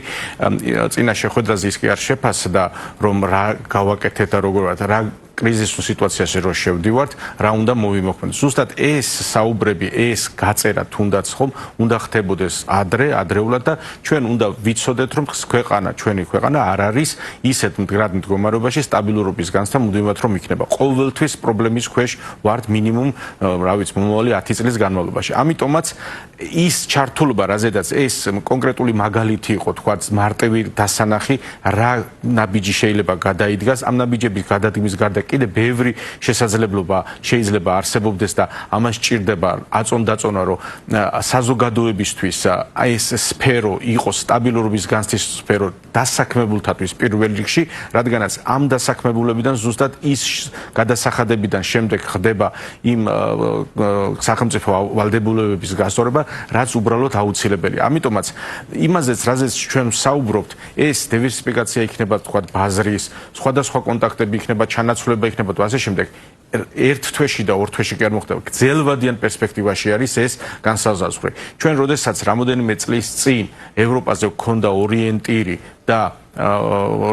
წინა შეხვედრაზე ის კი არ შეფასდა, რომ რა გავაკეთეთ და რა კრიზისულ სიტუაციაში რო შევდივართ, რა უნდა მოვიმოქმედოთ. ზუსტად ეს საუბრები, ეს გაწერა თუნდაც ხომ უნდა ხდებოდეს ადრეულად და ჩვენ უნდა ვიცოდეთ, რომ ჩვენი ქვეყანა არ არის ისეთ მდგრად მდგომარეობაში სტაბილურობის განცდა მუდმივად რომ იქნება. ყოველთვის პრობლემის ქვეშ ვართ მინიმუმ, რა ვიცი, მომავალი 10 წლის განმავლობაში. ამიტომაც ის ჩართულობა, რაზედაც ეს კონკრეტული მაგალითი იყო, თქვა მარტივი დასანახი, რა ნაბიჯი შეიძლება გადაიდგას, ამ ნაბიჯების გადადგმის გარდა კიდე ბევრი შესაძლებლობა შეიძლება არსებობდეს და ამას სჭირდება აწონ-დაწონა, რომ საზოგადოებისთვის ეს სფერო იყოს სტაბილურობის განცდის სფერო დასაქმებულთათვის პირველ რიგში, რადგანაც ამ დასაქმებულებიდან ზუსტად ის გადასახადებიდან შემდეგ ხდება იმ სახელმწიფო ვალდებულებების გასწორება, რაც უბრალოდ აუცილებელია. ამიტომაც იმაზეც, რაზეც ჩვენ საუბრობთ, ეს დივერსიფიკაცია იქნება, თქვა, ბაზრის, სხვადასხვა კონტაქტები იქნება, ჩანაცვლება იქნება და ასე შემდეგ. ერთ თვეში და ორ თვეში კი არ მოხდება. გრძელვადიან პერსპექტივაში არის ეს განსაზღვრი. ჩვენ როდესაც რამოდენიმე წლის წინ ევროპაზე გვქონდა ორიენტირი და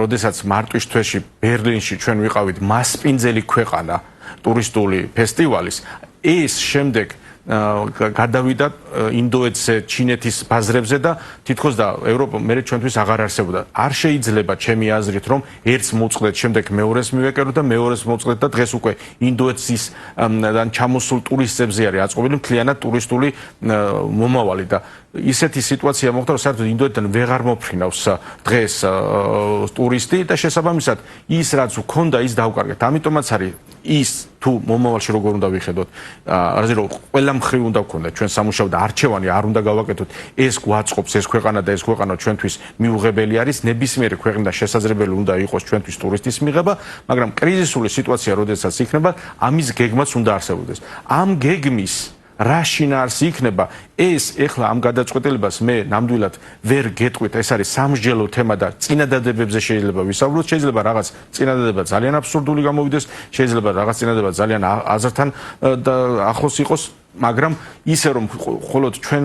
როდესაც მარტვის თვეში ბერლინში ჩვენ ვიყავით მასპინძელი ქვეყანა ტურისტული ფესტივალის, ეს შემდეგ გადავიდა ინდოეთზე, ჩინეთის ბაზრებზე და თითქოს და ევროპა მე ჩვენთვის აღარ არსებობდა. არ შეიძლება ჩემი აზრით, რომ ერთს მოწყდეთ, შემდეგ მეორეს მივეკეროთ და მეორეს მოწყდეთ და დღეს უკვე ინდოეთისგან ჩამოსულ ტურისტებზე არის აწყობილი მთლიანად ტურისტული მომავალი და ისეთი სიტუაცია მოხდა, რომ საერთოდ ინდოეთიდან ვეღარ მოფრინავს დღეს ტურისტი და შესაბამისად ის რაც უქონდა ის დავკარგეთ. ამიტომაც არის ის თუ მომავალში როგორ უნდა ვიხედოთ, რაზე რომ ყველა მხრივ უნდა გქონდა ჩვენ სამუშაო და არჩევანი არ უნდა გავაკეთოთ, ეს გვაწყობს ეს ქვეყანა და ეს ქვეყანა ჩვენთვის მიუღებელი არის, ნებისმიერი ქვეყანა შესაძლებელი უნდა იყოს ჩვენთვის ტურისტის მიღება, მაგრამ კრიზისული სიტუაცია როდესაც იქნება, ამის გეგმაც უნდა არსებობდეს. ამ გეგმის რა შინაარსი იქნება, ეს ეხლა ამ გადაწყვეტილებას მე ნამდვილად ვერ გეტყვით, ეს არის სამსჯელო თემა და წინადადებებზე შეიძლება ვისაუბროთ, შეიძლება რაღაც წინადადება ძალიან აბსურდული გამოვიდეს, შეიძლება რაღაც წინადადება ძალიან აზრთან ახლოს იყოს, მაგრამ ისე რომ მხოლოდ ჩვენ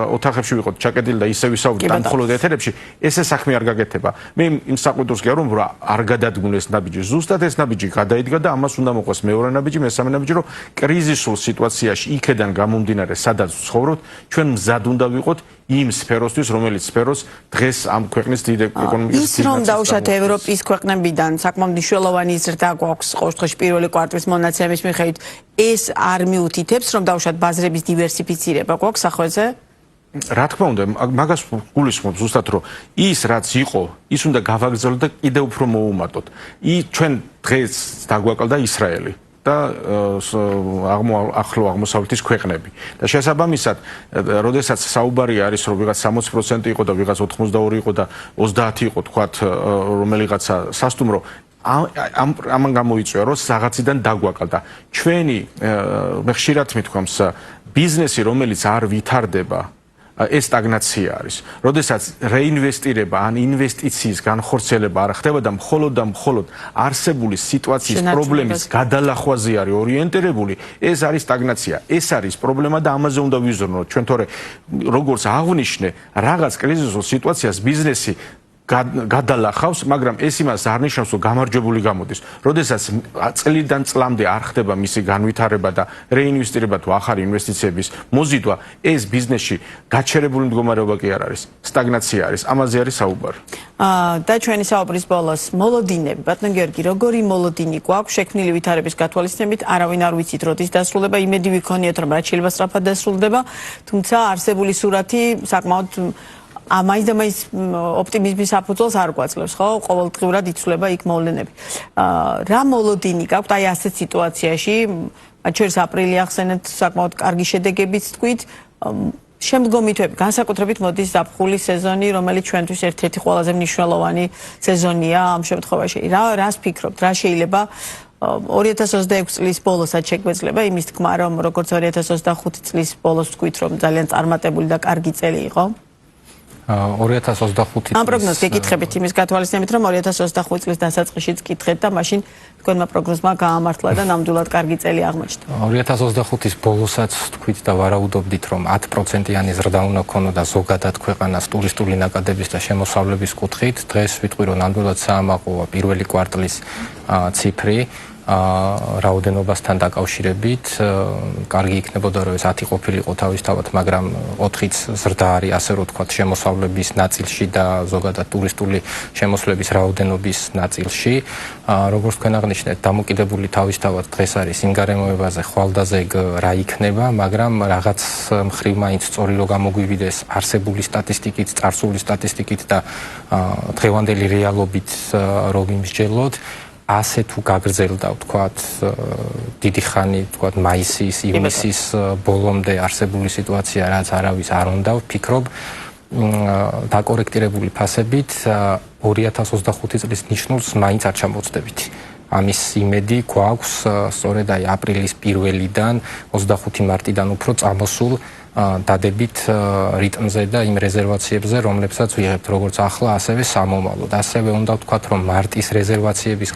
ოთახებში ვიყოთ ჩაკეტილი და ისე ვისაუბროთ ამ მხოლოდ ეთერებში, ესე საქმე არ გაკეთება. მე იმ საყვედურს გიარო, რომ არ გადადგმულ ეს ნაბიჯი, ზუსტად ეს ნაბიჯი გადაიდგა და ამას უნდა მოყვეს მეორე ნაბიჯი, მესამე ნაბიჯი, რომ კრიზისულ სიტუაციაში იქედან გამომდინარე, სადაც ვცხოვრობთ, ჩვენ მზად უნდა ვიყოთ იმ სფეროსთვის, რომელიც სფეროს დღეს ამ ქვეყნის დიდ ეკონომიკის ის რომ დაუშვათ ევროპის ქვეყნებიდან საკმაოდ მნიშვნელოვანი ზრდა გვაქვს ყოველ შემთხვევაში პირველი კვარტლის მონაცემის მიხედვით, ეს არ მიუთითებს, რომ დაუშვათ ბაზრების დივერსიფიცირება გვაქვს სახვეზე? რა თქმა უნდა, მაგას გულისხმობ ზუსტად რომ ის რაც იყო, ის უნდა გავაგრძელოთ და კიდევ უფრო მოუმატოთ. ჩვენ დღეს დაგვაკლდა ისრაელი და ახლო აღმოსავლეთის ქვეყნები. და შესაბამისად, როდესაც საუბარი არის, რომ ვიღაც 60% იყო და ვიღაც 82 იყო და 30 იყო, თქვათ, რომელიღაცა სასტუმრო ამან გამოიწვია, რომ რაღაციდან დაგვაკლდა. ჩვენი მე ხშირად მithქვამს, ბიზნესი, რომელიც არ ვითარდება, ეს სტაგნაცია არის. როდესაც რეინვესტირება ან ინვესტიციის განხორციელება არ ხდება და მხოლოდ არსებული სიტუაციის პრობლემის გადალახვაზე არის ორიენტირებული, ეს არის სტაგნაცია. ეს არის პრობლემა და ამაზე უნდა ვიზრუნოთ. ჩვენ თორე როგორც აღვნიშნე, რაღაც კრიზისულ სიტუაციას ბიზნესი გადალახავს, მაგრამ ეს იმას არ ნიშნავს, რომ გამარჯვებული გამოდის. როდესაც წლიდან წლამდე არ ხდება მისი განვითარება და რეინვესტირება თუ ახალი ინვესტიციების მოზიდვა, ეს ბიზნესში გაჩერებული მდგომარეობა კი არ არის, სტაგნაცია არის, ამაზე არის საუბარი. და ჩვენი საუბრის ბოლოს მოლოდინები, ბატონ გიორგი, როგორი მოლოდინი გვაქვს შექმნილი ვითარების გათვალისწინებით, არავინ არ ვიცით როდის დასრულდება, იმედი ვიქონიათ, რომ რაც შეიძლება სწრაფად დასრულდება, თუმცა არსებული სურათი საკმაოდ მაინც და მაინც ოპტიმიზმის საფუძველს არ გვაძლევს, ხო? ყოველდღიურად იცვლება იქ მოვლენები. რა მოლოდინი გაქვთ აი ასეთ სიტუაციაში? მათ შორის აპრილი ახსენეთ, საკმაოდ კარგი შედეგებით თქვით. შემდგომი თვეები, განსაკუთრებით მოდის ზაფხულის სეზონი, რომელიც ჩვენთვის ერთ-ერთი ყველაზე მნიშვნელოვანი სეზონია ამ შემთხვევაში. რას ფიქრობთ, რა შეიძლება 2026 წლის ბოლოსაც შეგვეძლება იმის თქმა, რომ როგორც 2025 წლის ბოლოს თქვით, რომ ძალიან წარმატებული და კარგი წელი იყო? 2025 ამ პროგნოზს გეკითხებით იმის გათვალისწინებით, რომ 2025 წლის დასაწყისშიც კითხეთ და მაშინ თქვენმა პროგნოზმა გაამართლა და ნამდვილად კარგი წელი აღმოჩნდა. 2025-ის ბოლოსაც თქვით და ვარაუდობდით, რომ 10%-იანი ზრდა უნდა ქონოდა ზოგადად ქვეყანას ტურისტული ნაკადების და შემოსავლების კუთხით. დღეს ვიტყვი, რომ ნამდვილად საამაყოა პირველი კვარტლის ციფრი. რაოდენობასთან დაკავშირებით კარგი იქნებოდა რომ ეს 10 ყოფილიყო თავისთავად, მაგრამ 4-იც ზრდა არის, ასე რომ თქვათ, შემოსავლების ნაწილში და ზოგადად ტურისტული შემოსვლების რაოდენობის ნაწილში. როგორც თქვენ აღნიშნეთ, დამოკიდებული თავისთავად დღეს არის იმ გარემოებაზე, ხვალდაზე რა იქნება, მაგრამ რაღაც მხრივ მაინც სწორი რომ გამოგვივიდეს არსებული სტატისტიკით, წარსული სტატისტიკით და დღევანდელი რეალობით რომ ვიმსჯელოთ. ასე თუ გაგრძელდა, ვთქვათ, დიდი ხანი, ვთქვათ, მაისის, ივნისის ბოლომდე არსებული სიტუაცია, რაც არავის არ უნდა, ვფიქრობ, დაკორექტირებული ფასებით 2025 წლის ნიშნულს მაინც არ ჩამოვწდებით. ამის იმედი გვაქვს სწორედ აი აპრილის 1-დან 25 მარტიდან უფრო წამოსულ დადებით რიტმზე და იმ რეზერვაციებზე, რომლებსაც ვიღებთ როგორც ახლა, ასევე სამომავლოდ. ასევე უნდა ვთქვათ, რომ მარტის რეზერვაციების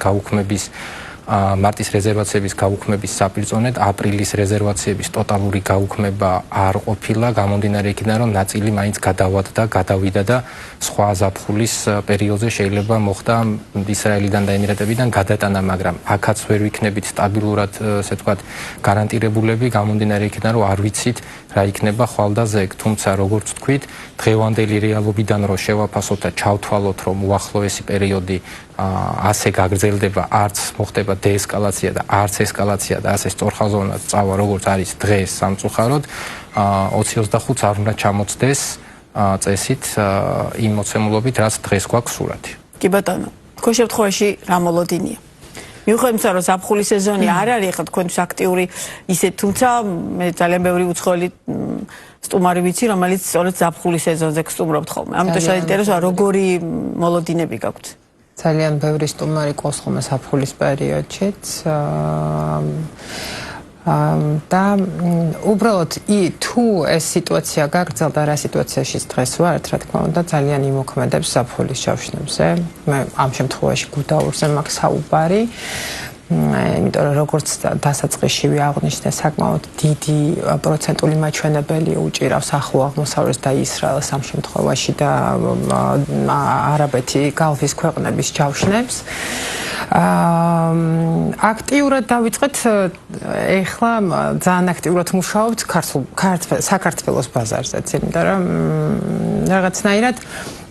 გაუქმების საპირწონედ აპრილის რეზერვაციების ტოტალური გაუქმება არ ყოფილა, გამომდინარე იქიდან, რომ ნაწილი მაინც გადავიდა და სხვა ზაფხულის პერიოდზე შეიძლება მოხდა ისრაელიდან და ემირატებიდან გადატანა, მაგრამ აქაც ვერ ვიქნებით სტაბილურად, ესე ვთქვათ, გარანტირებულები, გამომდინარე იქიდან, რომ არ ვიცით რა იქნება ხვალდაზე. თუმცა როგორც თქვით, დღევანდელი რეალობიდან რომ შევაფასოთ და ჩავთვალოთ, რომ უახლოესი პერიოდი ასე გაგრძელდება, არც მოხდება დეესკალაცია და არც ესკალაცია და ასე სწორხაზოვნად წავა, როგორც არის დღეს სამწუხაროდ, 2025-ს არ უნდა ჩამოწდეს წესით იმ მოცემულობით, რაც დღეს გვაქვს სურათი. კი ბატონო, თქვენ შემთხვევაში რა მოლოდინია? მიუხედავად იმისა, რომ ზაფხულის სეზონი არ არის ახლა თქვენთვის აქტიური ისე, თუმცა მე ძალიან ბევრი უცხოელი სტუმარი ვიცი, რომელიც სწორედ ზაფხულის სეზონზე გსტუმრობთ ხოლმე. ამიტომ საინტერესოა, როგორი მოლოდინები გაქვთ? ძალიან ბევრი სტუმარი ყავს ხოლმე ზაფხულის პერიოდშიც. და უბრალოდ თუ ეს სიტუაცია გაგრძელდა, რა სიტუაციაში დღეს ვართ, რა თქმა უნდა, ძალიან იმოქმედებს ზაფხულის ჩავშნებზე. მე ამ შემთხვევაში გუდაურზე მაქვს საუბარი. იმიტომ რომ როგორც დასაწყისში აღნიშნე, საკმაოდ დიდი პროცენტული მაჩვენებელი უჭირავს ახლო აღმოსავლეთს და ისრაელს ამ შემთხვევაში და არაბეთი გალფის ქვეყნების ჩავშნებს. აქტიურად დავიწყეთ, ეხლა ძალიან აქტიურად მუშაობთ საქართველოს ბაზარზეც, იმიტომ რომ რაღაცნაირად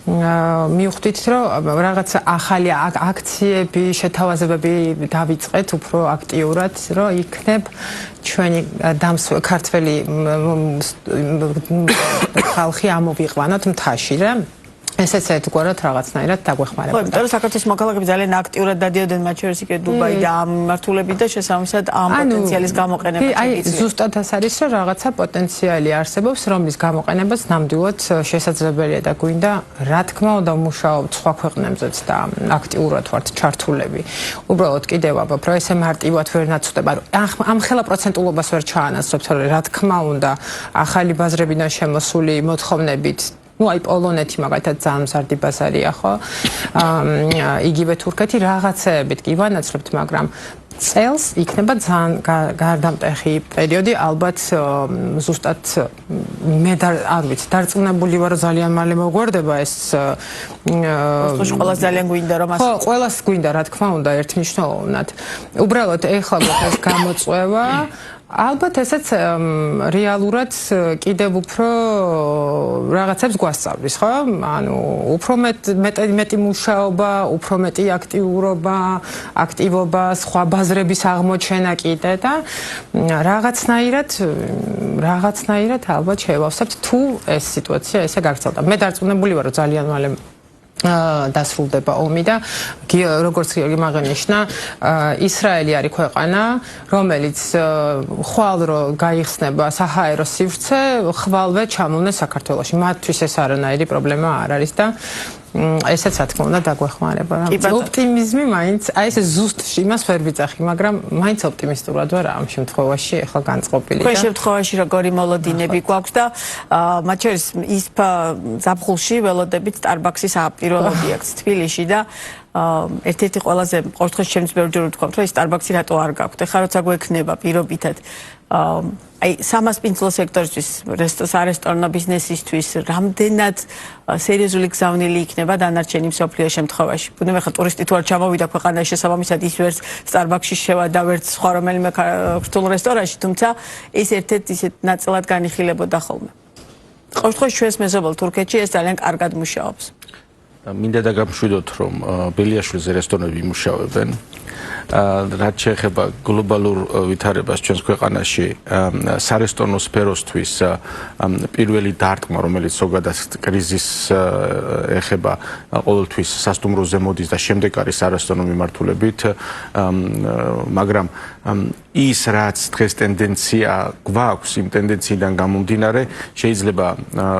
მივხვდით, რომ რაღაცა ახალი აქციები, შეთავაზებები დავიწყეთ უფრო აქტიურად, რომ იქნებ ჩვენი ქართველი ხალხი ამოვიყვანოთ მთაში რა. ესეც ერთგვარად რაღაცნაირად დაგვეხმარებოდა. ხო, იმიტომ რომ საქართველოს მოქალაქეები ძალიან აქტიურად დადიოდნენ მათ შორის იქ დუბაი და ამ მმართველები და შესაბამისად ამ პოტენციალის გამოყენება შეგვიძლია. ზუსტად ეს არის, რომ რაღაცა პოტენციალი არსებობს, რომლის გამოყენებაც ნამდვილად შესაძლებელია და გვინდა, რა თქმა უნდა, მუშაობთ სხვა ქვეყნებზეც და აქტიურად ვართ ჩართულები. უბრალოდ კიდევ ვამბობ, რომ ესე მარტივად ვერ ნაცვდება, რომ ამ ხელა პროცენტულობას ვერ ჩაანაცვლებთ, რომ რა თქმა უნდა, ახალი ბაზრებიდან შემოსული მოთხოვნებით ну აი პოლონეთი მაგალითად ძალიან მზარდი ბაზარია ხო იგივე თურქეთი რაღაცეებით კი ვანაცვლებთ მაგრამ წელს იქნება ძალიან გარდამტეხი პერიოდი ალბათ ზუსტად მე არ ვიცი დარწმუნებული ვარ ძალიან მალე მოგვარდება ეს ყველას ძალიან გვინდა რომ ხო ყველას გვინდა რა თქმა უნდა ერთმნიშვნელოვნად უბრალოდ ეხლა ეს გამოწვევა ალბათ ესეც რეალურად კიდევ უფრო რაღაცებს გვასწავლის, ხო? ანუ უფრო მეტი მუშაობა, უფრო მეტი აქტივობა, სხვა ბაზრების აღმოჩენა კიდე და რაღაცნაირად ალბათ შევავსებთ თუ ეს სიტუაცია ესე გაგრძელდა. მე დარწმუნებული ვარ, რომ ძალიან მალე დასრულდება ომი და როგორც გიმაღნიშნა ისრაელი არის ქვეყანა რომელიც ხვალ რო გაიხსნება საჰაერო სივრცე ხვალვე ჩამოვნეს საქართველოში მათთვის ეს არანაირი პრობლემა არ არის და ესეც რა თქმა უნდა დაგვეხმარება რა ოპტიმიზმი მაინც აი ეს ზუსტ იმას ვერ ვიძახი მაგრამ მაინც ოპტიმისტურად ვარ ამ შემთხვევაში ახლა განწყობილი და თქვენ შემთხვევაში როგორი მოლოდინები გვაქვს და მათ შორის ის ზაფხულში ველოდებით Starbucks-ის პირველ ობიექტს თბილისში და ერთ-ერთი ყველაზე ყოველთვის ჩემს ბევრჯერ ვთქვამთ რომ Starbucks-ი რატო არ გაქვთ ეხლა როცა გვექნება პირობითად აი სამასპინძლო სექტორისთვის რესტორნო ბიზნესისთვის რამდენად სერიოზული გზავნილი იქნება დანარჩენი მსოფლიო შემთხვევაში. ბუნებრივია ხა ტურისტი თუ არ ჩამოვიდა ქვეყანაში შესაბამისად ის ვერც Starbucks-ში შევა და ვერც სხვა რომელიმე ქართულ რესტორანში, თუმცა ეს ერთ-ერთ ისეთ ნაწილად განიხილებოდა ხოლმე. ყოველ შემთხვევაში ჩვენს მეზობელ თურქეთში ეს ძალიან კარგად მუშაობს. მინდა დაგამშვიდოთ რომ ბელიაშვილის რესტორნები იმუშავებენ რაც შეეხება გლობალურ ვითარებას ჩვენს ქვეყანაში სარესტორნო სფეროსთვის პირველი დარტყმა რომელიც ზოგადად კრიზისს ეხება ყოველთვის სასტუმროზე მოდის და შემდეგ არის სარესტორნო მიმართულებით მაგრამ ის რაც დღეს ტენდენცია გვაქვს იმ ტენდენციიდან გამომდინარე შეიძლება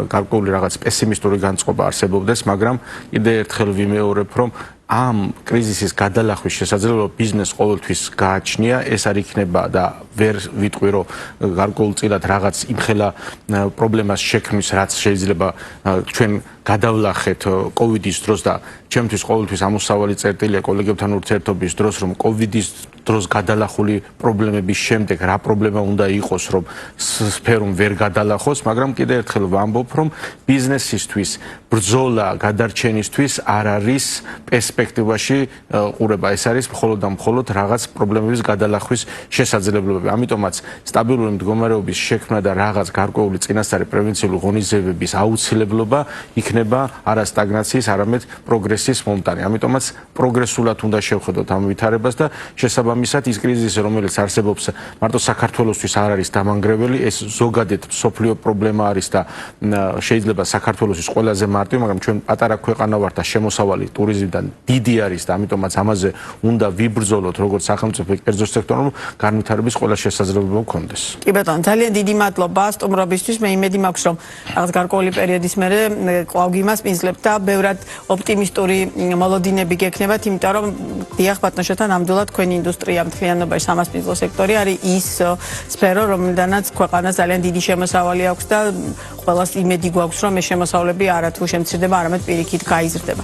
გარკვეული რაღაც პესიმისტური განწყობა არსებობდეს მაგრამ კიდევ ერთხელ ვიმეორებ რომ ამ კრიზისის გადალახვის შესაძლებლობა ბიზნესს ყოველთვის გააჩნია ეს არ იქნება და ვერ ვიტყვი რომ გარკვეულწილად რაღაც იმხელა პრობლემას შექმნის რაც შეიძლება ჩვენ გადავლახეთ კოვიდის დროს და ჩემთვის ყოველთვის ამოსავალი წერტილია კოლეგებთან ურთიერთობის დროს რომ კოვიდის დროს გადალახული პრობლემების შემდეგ რა პრობლემა უნდა იყოს რომ სფერომ ვერ გადალახოს მაგრამ კიდევ ერთხელ ვამბობ რომ ბიზნესისთვის ბრძოლა გადარჩენისთვის არ არის პერსპექტივაში ყურება ეს არის მხოლოდ და მხოლოდ რაღაც პრობლემების გადალახვის შესაძლებლობები ამიტომაც სტაბილური მდგომარეობის შექმნა და რაღაც გარკვეული წინასწარი პრევენციული ღონისძიებების აუცილებლობა იქნება არა სტაგნაციის არამედ პროგრესის მომტანი ამიტომაც პროგრესულად უნდა შევხედოთ ამ ვითარებას და შესაბამისად ის კრიზისი რომელიც არსებობს მარტო საქართველოსთვის არ არის დამანგრეველი ეს ზოგადად სოფლიო პრობლემა არის და შეიძლება საქართველოსთვის ყველაზე მარტივი მაგრამ ჩვენ პატარა ქვეყანა ვართ და შემოსავალი ტურიზმიდან დიდი არის და ამიტომაც ამაზე უნდა ვიბრძოლოთ როგორც სახელმწიფო კერძო სექტორმა განვითარების ყველა შესაძლებლობა გქონდეს. კი ბატონო, ძალიან დიდი მადლობა სტუმრობისთვის. მე იმედი მაქვს რომ რაღაც გარკვეული პერიოდის მერე კვლავ გიმასპინძლებთ და ბევრად ოპტიმისტური მოლოდინები გექნებათ, იმიტომ რომ დიახ ბატონშოთა ნამდვილად თქვენი ინდუსტრია მთლიანობაში სამასპინძლო სექტორი არის ის სფერო, რომელიდანაც ქვეყანას ძალიან დიდი შემოსავალი აქვს და ყველას იმედი გვაქვს რომ ეს შემოსავლები არათუ შემცირდება, არამედ პირიქით გაიზრდება.